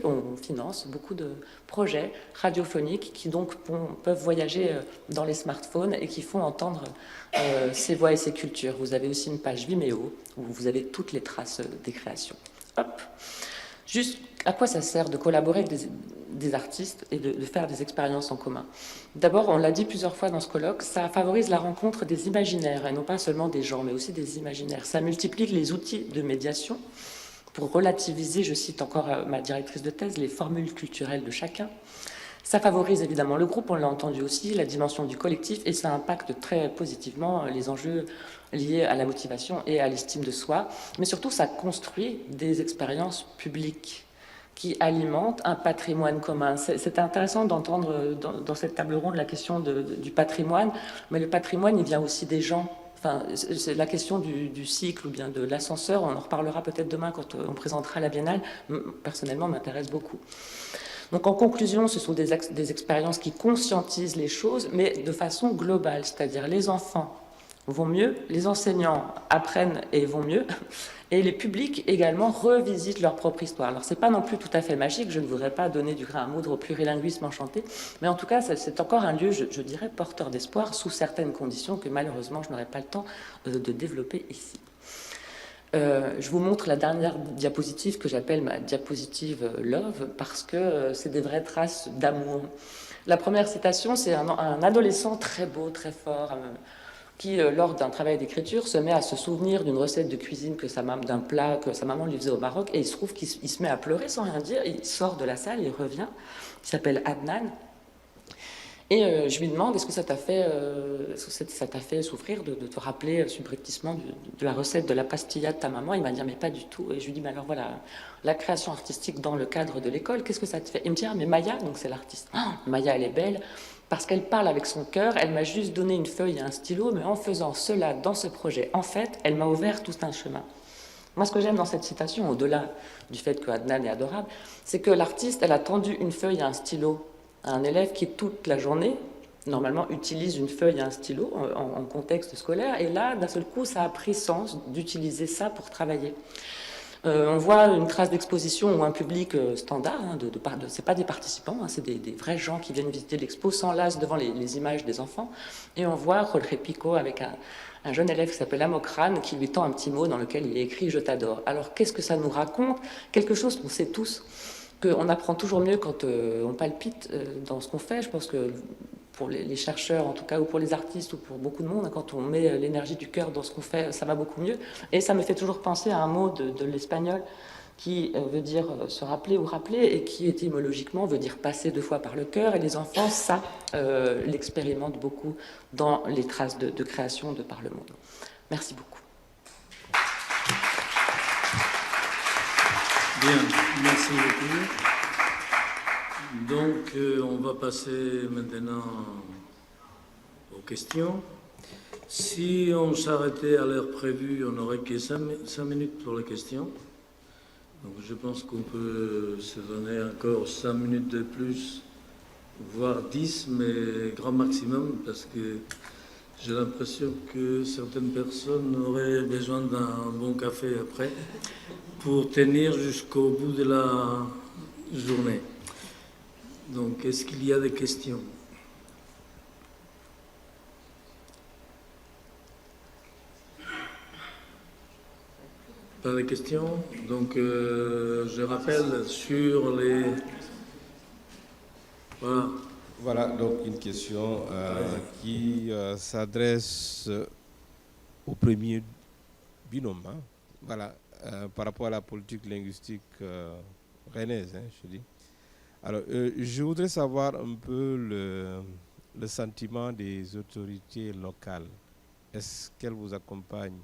on finance beaucoup de projets radiophoniques qui donc peuvent voyager dans les smartphones et qui font entendre ces voix et ces cultures. Vous avez aussi une page Vimeo où vous avez toutes les traces des créations. Hop. Juste, à quoi ça sert de collaborer avec des artistes et de faire des expériences en commun? D'abord, on l'a dit plusieurs fois dans ce colloque, ça favorise la rencontre des imaginaires, et non pas seulement des gens, mais aussi des imaginaires. Ça multiplie les outils de médiation pour relativiser, je cite encore ma directrice de thèse, les formules culturelles de chacun. Ça favorise évidemment le groupe, on l'a entendu aussi, la dimension du collectif, et ça impacte très positivement les enjeux liés à la motivation et à l'estime de soi. Mais surtout, ça construit des expériences publiques qui alimentent un patrimoine commun. C'est intéressant d'entendre dans cette table ronde la question du patrimoine, mais le patrimoine, il vient aussi des gens. Enfin, c'est la question du cycle ou bien de l'ascenseur, on en reparlera peut-être demain quand on présentera la Biennale, personnellement m'intéresse beaucoup. Donc en conclusion, ce sont des expériences qui conscientisent les choses, mais de façon globale, c'est-à-dire les enfants vont mieux, les enseignants apprennent et vont mieux, et les publics également revisitent leur propre histoire. Alors c'est pas non plus tout à fait magique, je ne voudrais pas donner du grain à moudre au plurilinguisme enchanté, mais en tout cas c'est encore un lieu, je dirais, porteur d'espoir sous certaines conditions que malheureusement je n'aurai pas le temps de développer ici. Je vous montre la dernière diapositive que j'appelle ma diapositive Love, parce que c'est des vraies traces d'amour. La première citation, c'est un adolescent très beau, très fort, qui, lors d'un travail d'écriture, se met à se souvenir d'une recette de cuisine d'un plat que sa maman lui faisait au Maroc, et il se trouve qu'il se met à pleurer sans rien dire, il sort de la salle, il revient, il s'appelle Adnan, et je lui demande, est-ce que ça t'a fait souffrir de te rappeler subrepticement de la recette de la pastilla de ta maman? Il m'a dit, mais pas du tout. Et je lui dis, mais alors voilà, la création artistique dans le cadre de l'école, qu'est-ce que ça te fait? Il me dit, ah, mais Maya, donc c'est l'artiste, Maya, elle est belle, parce qu'elle parle avec son cœur, elle m'a juste donné une feuille et un stylo, mais en faisant cela dans ce projet, en fait, elle m'a ouvert tout un chemin. Moi, ce que j'aime dans cette citation, au-delà du fait que Adnan est adorable, c'est que l'artiste, elle a tendu une feuille et un stylo à un élève qui, toute la journée, normalement, utilise une feuille et un stylo en contexte scolaire, et là, d'un seul coup, ça a pris sens d'utiliser ça pour travailler. On voit une trace d'exposition ou un public standard, c'est pas des participants, c'est des vrais gens qui viennent visiter l'expo, s'enlacent devant les images des enfants, et on voit Jorge Pico avec un jeune élève qui s'appelle Amokran, qui lui tend un petit mot dans lequel il est écrit « Je t'adore ». Alors qu'est-ce que ça nous raconte? Quelque chose qu'on sait tous, qu'on apprend toujours mieux quand on palpite dans ce qu'on fait. Je pense que pour les chercheurs, en tout cas, ou pour les artistes, ou pour beaucoup de monde, quand on met l'énergie du cœur dans ce qu'on fait, ça va beaucoup mieux. Et ça me fait toujours penser à un mot de l'espagnol qui veut dire se rappeler ou rappeler, et qui étymologiquement veut dire passer 2 fois par le cœur. Et les enfants, ça, l'expérimentent beaucoup dans les traces de création de par le monde. Merci beaucoup. Bien, merci beaucoup. Donc, on va passer maintenant aux questions. Si on s'arrêtait à l'heure prévue, on n'aurait que 5 minutes pour les questions. Donc, je pense qu'on peut se donner encore 5 minutes de plus, voire 10, mais grand maximum, parce que j'ai l'impression que certaines personnes auraient besoin d'un bon café après pour tenir jusqu'au bout de la journée. Donc, est-ce qu'il y a des questions? Pas de questions? Donc, je rappelle sur les... Voilà. Voilà, donc une question qui s'adresse au premier binôme. Hein. Voilà, par rapport à la politique linguistique rennaise, je dis. Alors, je voudrais savoir un peu le sentiment des autorités locales. Est-ce qu'elles vous accompagnent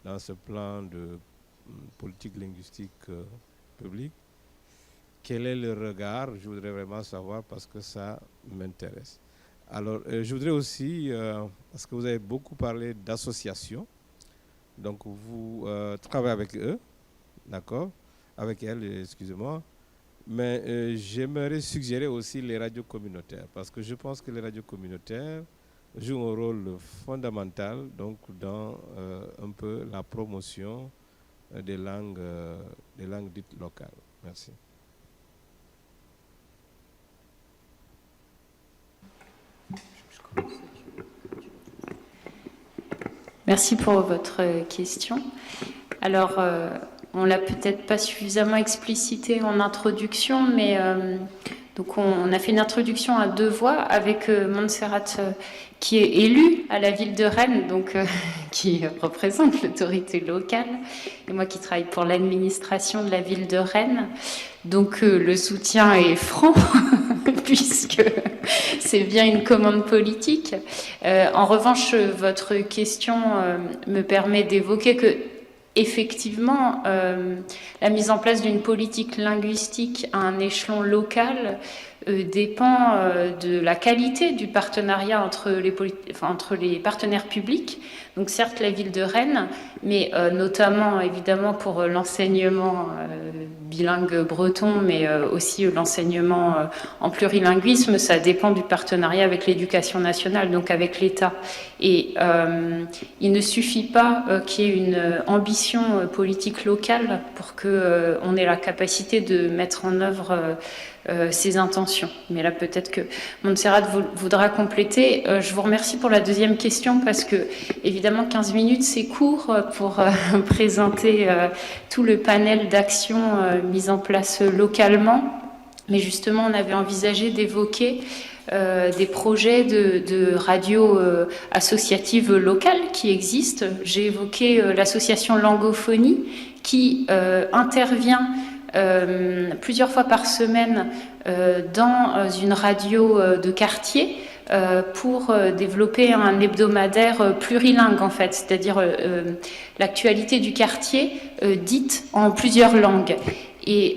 dans ce plan de politique linguistique publique? Quel est le regard? Je voudrais vraiment savoir parce que ça m'intéresse. Alors, je voudrais aussi, parce que vous avez beaucoup parlé d'associations, donc vous travaillez avec eux, d'accord? Avec elles, excusez-moi. Mais j'aimerais suggérer aussi les radios communautaires, parce que je pense que les radios communautaires jouent un rôle fondamental donc, dans un peu la promotion des langues dites locales. Merci. Merci pour votre question. Alors, on l'a peut-être pas suffisamment explicité en introduction, mais donc on a fait une introduction à 2 voix avec Montserrat qui est élue à la ville de Rennes, donc qui représente l'autorité locale, et moi qui travaille pour l'administration de la ville de Rennes. Donc le soutien est franc puisque c'est bien une commande politique. En revanche, votre question me permet d'évoquer que effectivement, la mise en place d'une politique linguistique à un échelon local dépend de la qualité du partenariat entre les partenaires publics. Donc certes la ville de Rennes, mais notamment évidemment pour l'enseignement bilingue breton, mais aussi l'enseignement en plurilinguisme, ça dépend du partenariat avec l'éducation nationale, donc avec l'État. Et il ne suffit pas qu'il y ait une ambition politique locale pour qu'on ait la capacité de mettre en œuvre ses intentions. Mais là, peut-être que Montserrat voudra compléter. Je vous remercie pour la deuxième question parce que, évidemment, 15 minutes, c'est court pour présenter tout le panel d'actions mises en place localement. Mais justement, on avait envisagé d'évoquer des projets de radio associatives locales qui existent. J'ai évoqué l'association Langophonie qui intervient plusieurs fois par semaine dans une radio de quartier pour développer un hebdomadaire plurilingue en fait, c'est-à-dire l'actualité du quartier dite en plusieurs langues. Et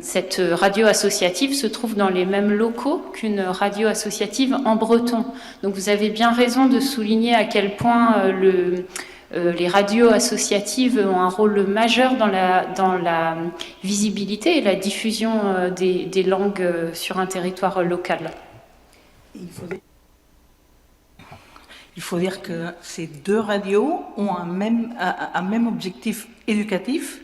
cette radio associative se trouve dans les mêmes locaux qu'une radio associative en breton. Donc vous avez bien raison de souligner à quel point les radios associatives ont un rôle majeur dans la visibilité et la diffusion des langues sur un territoire local. Il faut dire que ces deux radios ont un même objectif éducatif,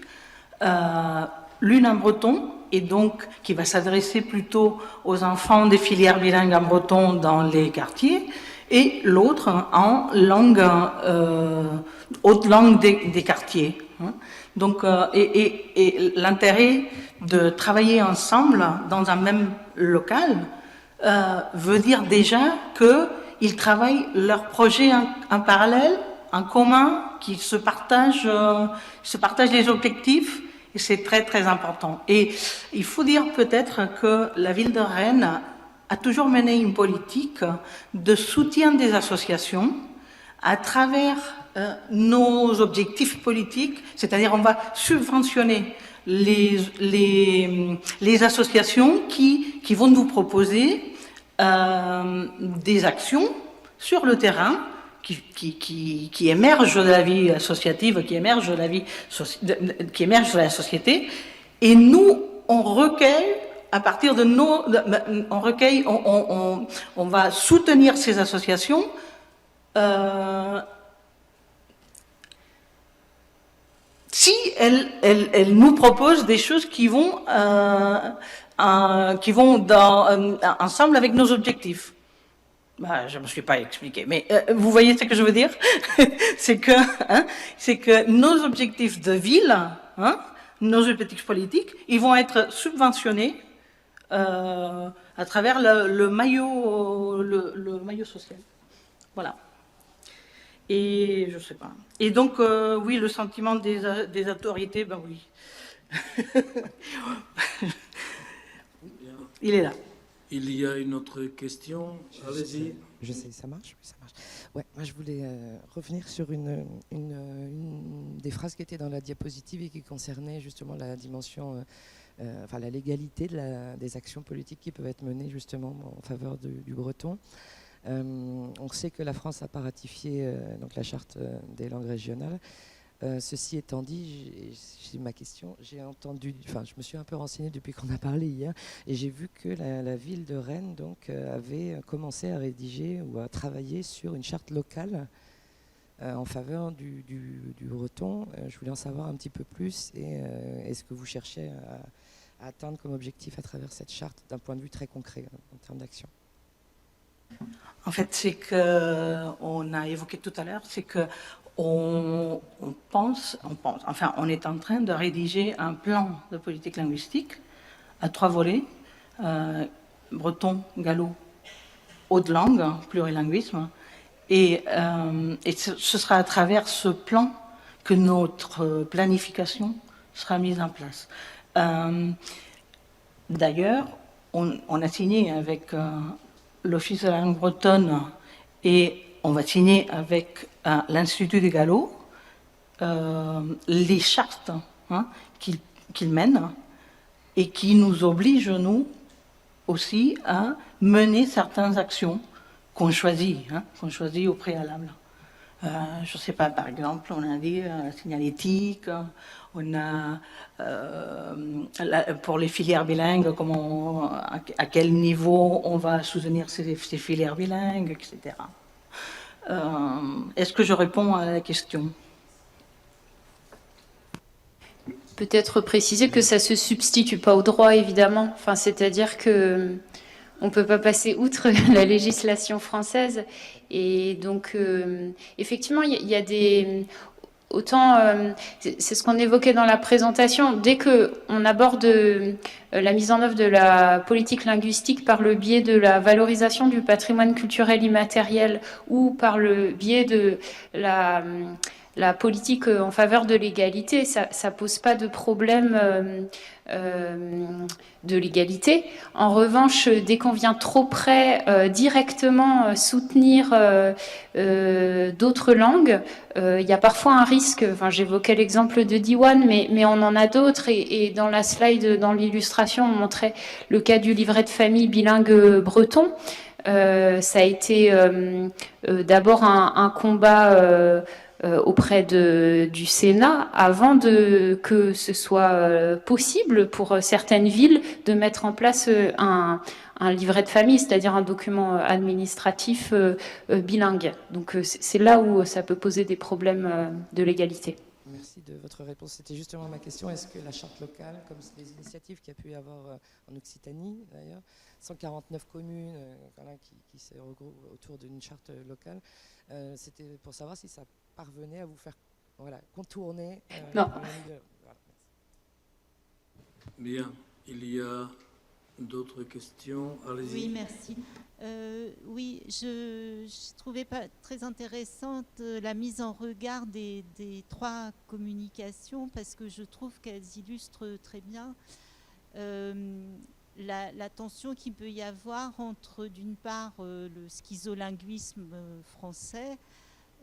l'une en breton, et donc qui va s'adresser plutôt aux enfants des filières bilingues en breton dans les quartiers, et l'autre en langue, haute langue des quartiers. Donc, et l'intérêt de travailler ensemble dans un même local veut dire déjà qu'ils travaillent leurs projets en parallèle, en commun, qu'ils se partagent les objectifs, et c'est très très important. Et il faut dire peut-être que la ville de Rennes a toujours mené une politique de soutien des associations à travers nos objectifs politiques, c'est-à-dire on va subventionner les associations qui vont nous proposer des actions sur le terrain qui émergent de la vie associative, qui émergent de la société, et nous on recueille à partir de on va soutenir ces associations si elles nous proposent des choses qui vont ensemble avec nos objectifs. Je ne me suis pas expliqué, mais vous voyez ce que je veux dire. C'est que nos objectifs de ville, nos objectifs politiques, ils vont être subventionnés à travers le maillot social. Voilà. Et je sais pas. Et donc oui, le sentiment des autorités, ben oui. Il est là. Il y a une autre question. Allez-y. Je sais, ça marche. Oui, ça marche. Ouais, moi je voulais revenir sur une des phrases qui était dans la diapositive et qui concernait justement la dimension, la légalité des actions politiques qui peuvent être menées justement en faveur du breton. On sait que la France n'a pas ratifié donc la charte des langues régionales. Ceci étant dit, j'ai ma question. Je me suis un peu renseignée depuis qu'on a parlé hier, et j'ai vu que la ville de Rennes donc avait commencé à rédiger ou à travailler sur une charte locale en faveur du breton. Je voulais en savoir un petit peu plus, et est-ce que vous cherchez à atteindre comme objectif à travers cette charte d'un point de vue très concret en termes d'action? En fait, c'est qu'on a évoqué tout à l'heure, c'est que on est en train de rédiger un plan de politique linguistique à 3 volets, breton, gallo, haute langue, plurilinguisme, et ce sera à travers ce plan que notre planification sera mise en place. D'ailleurs, on a signé avec l'Office de la langue bretonne et on va signer avec l'Institut des Gallo les chartes qu'ils mènent et qui nous obligent, nous, aussi, à mener certaines actions qu'on choisit au préalable. Je ne sais pas, par exemple, on a dit la signalétique, on a pour les filières bilingues, à quel niveau on va soutenir ces filières bilingues, etc. Est-ce que je réponds à la question ? Peut-être préciser que ça ne se substitue pas au droit, évidemment. Enfin, c'est-à-dire que on ne peut pas passer outre la législation française. Et donc, effectivement, il y a des... Autant, c'est ce qu'on évoquait dans la présentation, dès qu'on aborde la mise en œuvre de la politique linguistique par le biais de la valorisation du patrimoine culturel immatériel ou par le biais de la politique en faveur de l'égalité, ça ne pose pas de problème de l'égalité. En revanche, dès qu'on vient trop près directement soutenir d'autres langues, il y a parfois un risque. Enfin, j'évoquais l'exemple de Diwan, mais on en a d'autres. Et dans la slide, dans l'illustration, on montrait le cas du livret de famille bilingue breton. Ça a été d'abord un combat auprès du Sénat avant que ce soit possible pour certaines villes de mettre en place un livret de famille, c'est-à-dire un document administratif bilingue. Donc c'est là où ça peut poser des problèmes de l'égalité. Merci de votre réponse. C'était justement ma question. Est-ce que la charte locale, comme les initiatives qu'il y a pu y avoir en Occitanie d'ailleurs, 149 communes qui se regroupent autour d'une charte locale, c'était pour savoir si ça parvenait à vous faire contourner non. Bien, il y a d'autres questions. Allez-y. Oui, merci. Oui, je trouvais pas très intéressante la mise en regard des 3 communications parce que je trouve qu'elles illustrent très bien la tension qu'il peut y avoir entre, d'une part, le schizolinguisme français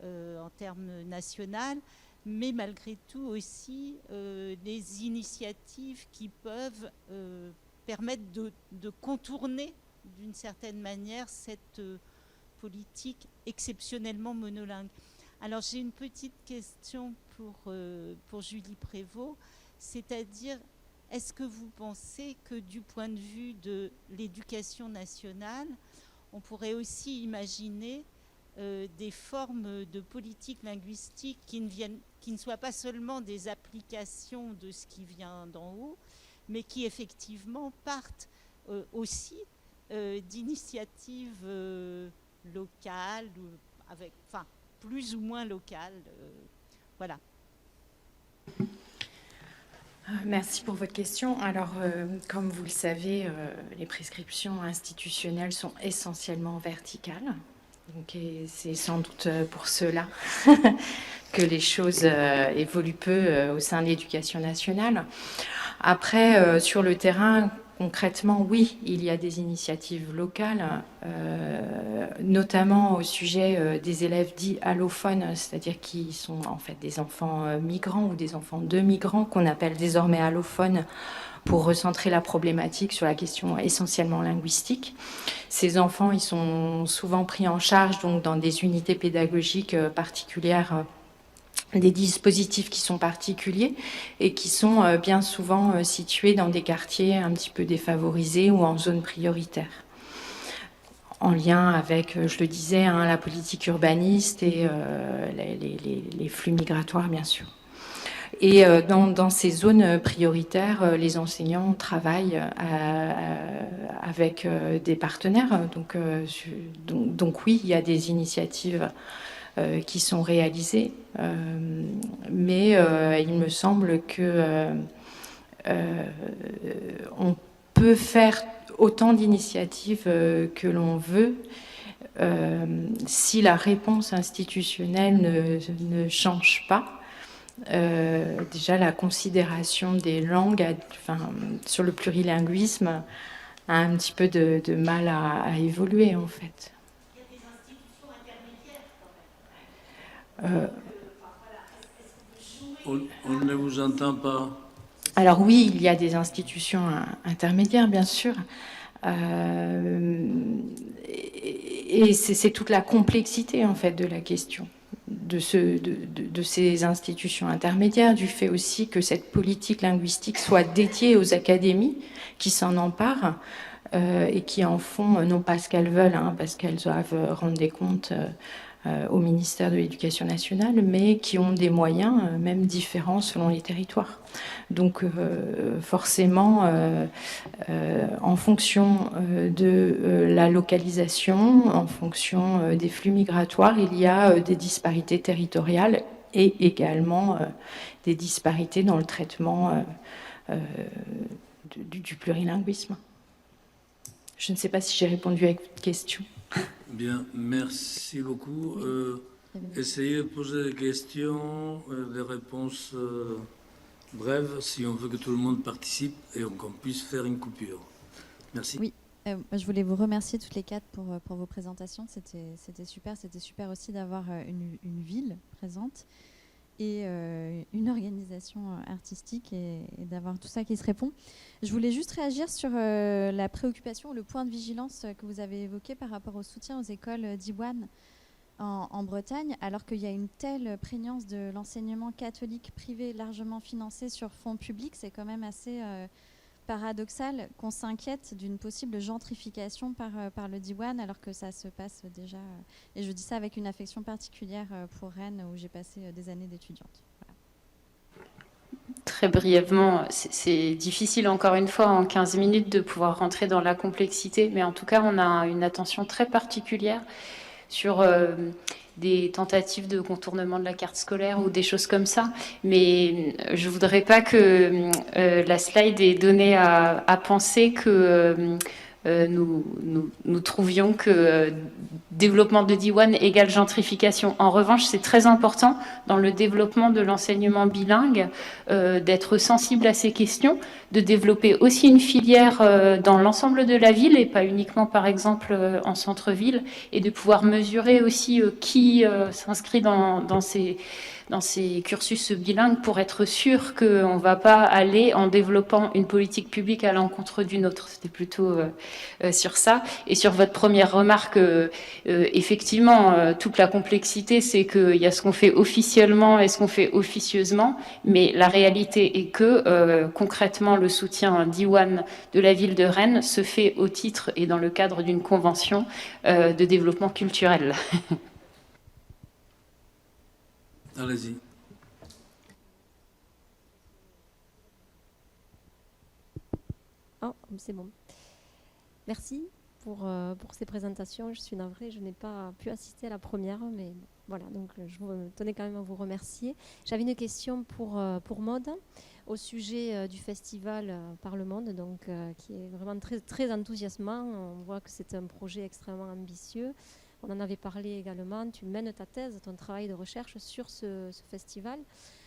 en termes national, mais malgré tout aussi les initiatives qui peuvent permettre de contourner d'une certaine manière cette politique exceptionnellement monolingue. Alors j'ai une petite question pour Julie Prévost, c'est-à-dire est-ce que vous pensez que du point de vue de l'éducation nationale, on pourrait aussi imaginer des formes de politique linguistique qui ne soient pas seulement des applications de ce qui vient d'en haut, mais qui effectivement partent aussi d'initiatives locales, plus ou moins locales. Voilà. Merci pour votre question. Alors, comme vous le savez, les prescriptions institutionnelles sont essentiellement verticales. Donc, c'est sans doute pour cela que les choses évoluent peu au sein de l'éducation nationale. Après, sur le terrain, concrètement, oui, il y a des initiatives locales, notamment au sujet des élèves dits allophones, c'est-à-dire qui sont en fait des enfants migrants ou des enfants de migrants qu'on appelle désormais allophones pour recentrer la problématique sur la question essentiellement linguistique. Ces enfants, ils sont souvent pris en charge donc, dans des unités pédagogiques particulières, des dispositifs qui sont particuliers et qui sont bien souvent situés dans des quartiers un petit peu défavorisés ou en zone prioritaire, en lien avec, je le disais, la politique urbaniste et les flux migratoires, bien sûr. Et dans ces zones prioritaires, les enseignants travaillent avec des partenaires. Donc oui, il y a des initiatives qui sont réalisées, mais il me semble que on peut faire autant d'initiatives que l'on veut si la réponse institutionnelle ne change pas. Déjà, la considération des langues, sur le plurilinguisme, a un petit peu de mal à évoluer, en fait. Il y a des institutions intermédiaires quand même. On ne vous entend pas. Alors oui, il y a des institutions intermédiaires, bien sûr. Et c'est toute la complexité, en fait, de la question de ces institutions intermédiaires, du fait aussi que cette politique linguistique soit dédiée aux académies qui s'en emparent et qui en font non pas ce qu'elles veulent, hein, parce qu'elles doivent rendre des comptes au ministère de l'Éducation nationale, mais qui ont des moyens même différents selon les territoires. Donc forcément, en fonction de la localisation, en fonction des flux migratoires, il y a des disparités territoriales et également des disparités dans le traitement du plurilinguisme. Je ne sais pas si j'ai répondu à votre question. Bien, merci beaucoup. Essayez de poser des questions, des réponses brèves, si on veut que tout le monde participe et qu'on puisse faire une coupure. Merci. Oui, je voulais vous remercier toutes les quatre pour vos présentations. C'était super. C'était super aussi d'avoir une ville présente et une organisation artistique et d'avoir tout ça qui se répond. Je voulais juste réagir sur la préoccupation, le point de vigilance que vous avez évoqué par rapport au soutien aux écoles d'Iwan en Bretagne, alors qu'il y a une telle prégnance de l'enseignement catholique privé largement financé sur fonds publics. C'est quand même assez paradoxal qu'on s'inquiète d'une possible gentrification par le Diwan, alors que ça se passe déjà. Et je dis ça avec une affection particulière pour Rennes, où j'ai passé des années d'étudiante. Voilà. Très brièvement, c'est difficile encore une fois en 15 minutes de pouvoir rentrer dans la complexité, mais en tout cas, on a une attention très particulière sur des tentatives de contournement de la carte scolaire ou des choses comme ça. Mais je ne voudrais pas que la slide ait donné à penser que nous trouvions que développement de Diwan égale gentrification. En revanche, c'est très important dans le développement de l'enseignement bilingue d'être sensible à ces questions, de développer aussi une filière dans l'ensemble de la ville et pas uniquement par exemple en centre-ville, et de pouvoir mesurer aussi qui s'inscrit dans ces cursus bilingues pour être sûr qu'on ne va pas aller en développant une politique publique à l'encontre d'une autre. C'était plutôt sur ça. Et sur votre première remarque, effectivement, toute la complexité, c'est qu'il y a ce qu'on fait officiellement et ce qu'on fait officieusement, mais la réalité est que concrètement, le soutien d'Iwan de la ville de Rennes se fait au titre et dans le cadre d'une convention de développement culturel. Allez-y. Oh, c'est bon. Merci pour ces présentations. Je suis navrée, je n'ai pas pu assister à la première, mais voilà, donc je tenais quand même à vous remercier. J'avais une question pour Maude au sujet du festival Par le Monde, donc, qui est vraiment très, très enthousiasmant. On voit que c'est un projet extrêmement ambitieux. On en avait parlé également. Tu mènes ta thèse, ton travail de recherche sur ce festival.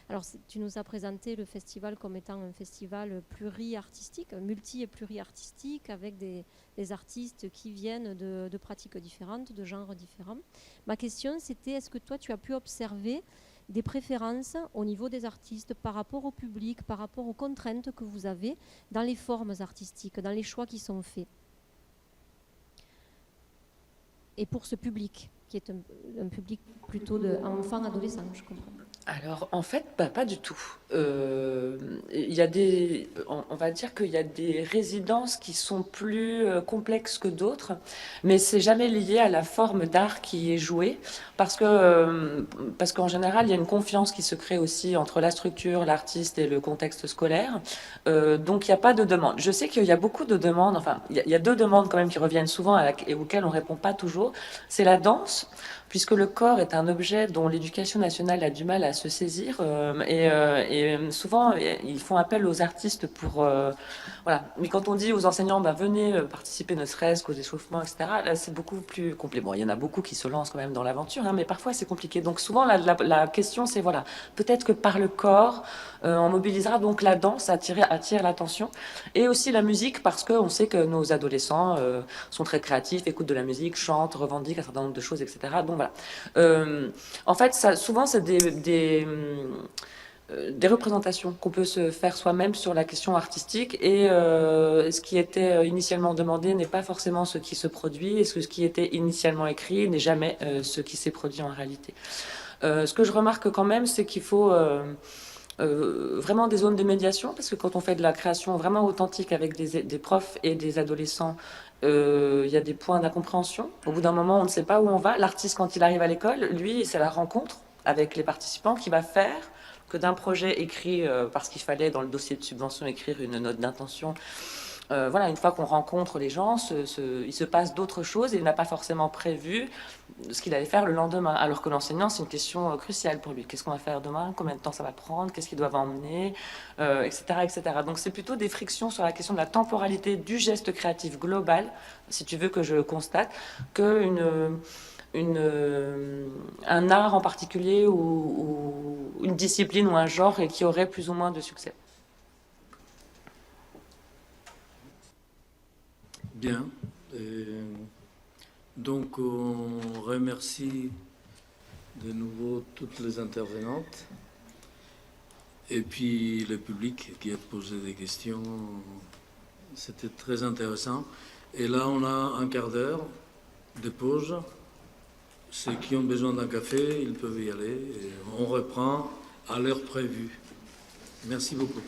Alors, tu nous as présenté le festival comme étant un festival pluri-artistique, multi- et pluri-artistique, avec des artistes qui viennent de pratiques différentes, de genres différents. Ma question, c'était, est-ce que toi, tu as pu observer des préférences au niveau des artistes par rapport au public, par rapport aux contraintes que vous avez dans les formes artistiques, dans les choix qui sont faits? Et pour ce public, qui est un public plutôt d'enfants, adolescents, je comprends. Alors, en fait, pas du tout. Il y a on va dire qu'il y a des résidences qui sont plus complexes que d'autres, mais c'est jamais lié à la forme d'art qui est jouée, parce qu'en général, il y a une confiance qui se crée aussi entre la structure, l'artiste et le contexte scolaire. Donc, il n'y a pas de demande. Je sais qu'il y a beaucoup de demandes, enfin, il y a deux demandes quand même qui reviennent souvent et auxquelles on ne répond pas toujours. C'est la danse. puisque le corps est un objet dont l'éducation nationale a du mal à se saisir, et souvent ils font appel aux artistes pour... voilà. Mais quand on dit aux enseignants, venez participer ne serait-ce qu'aux échauffements, etc., là c'est beaucoup plus compliqué. Bon, il y en a beaucoup qui se lancent quand même dans l'aventure, mais parfois c'est compliqué. Donc souvent la question c'est, voilà, peut-être que par le corps, on mobilisera donc la danse, attire l'attention, et aussi la musique, parce qu'on sait que nos adolescents sont très créatifs, écoutent de la musique, chantent, revendiquent un certain nombre de choses, etc. Donc voilà. En fait, souvent c'est des représentations qu'on peut se faire soi-même sur la question artistique, et ce qui était initialement demandé n'est pas forcément ce qui se produit, et ce qui était initialement écrit n'est jamais ce qui s'est produit en réalité. Ce que je remarque quand même, c'est qu'il faut vraiment des zones de médiation, parce que quand on fait de la création vraiment authentique avec des profs et des adolescents, il y a des points d'incompréhension. Au bout d'un moment, on ne sait pas où on va. L'artiste, quand il arrive à l'école, lui, c'est la rencontre avec les participants qui va faire que d'un projet écrit parce qu'il fallait dans le dossier de subvention écrire une note d'intention. Voilà, une fois qu'on rencontre les gens, il se passe d'autres choses, et il n'a pas forcément prévu ce qu'il allait faire le lendemain. Alors que l'enseignant, c'est une question cruciale pour lui. Qu'est-ce qu'on va faire demain? Combien de temps ça va prendre? Qu'est-ce qu'il doit emmener, etc., etc. Donc c'est plutôt des frictions sur la question de la temporalité du geste créatif global, si tu veux, que je constate, qu'un art en particulier ou une discipline ou un genre qui aurait plus ou moins de succès. Bien. Donc, on remercie de nouveau toutes les intervenantes et puis le public qui a posé des questions. C'était très intéressant. Et là, on a un quart d'heure de pause. Ceux qui ont besoin d'un café, ils peuvent y aller. Et on reprend à l'heure prévue. Merci beaucoup.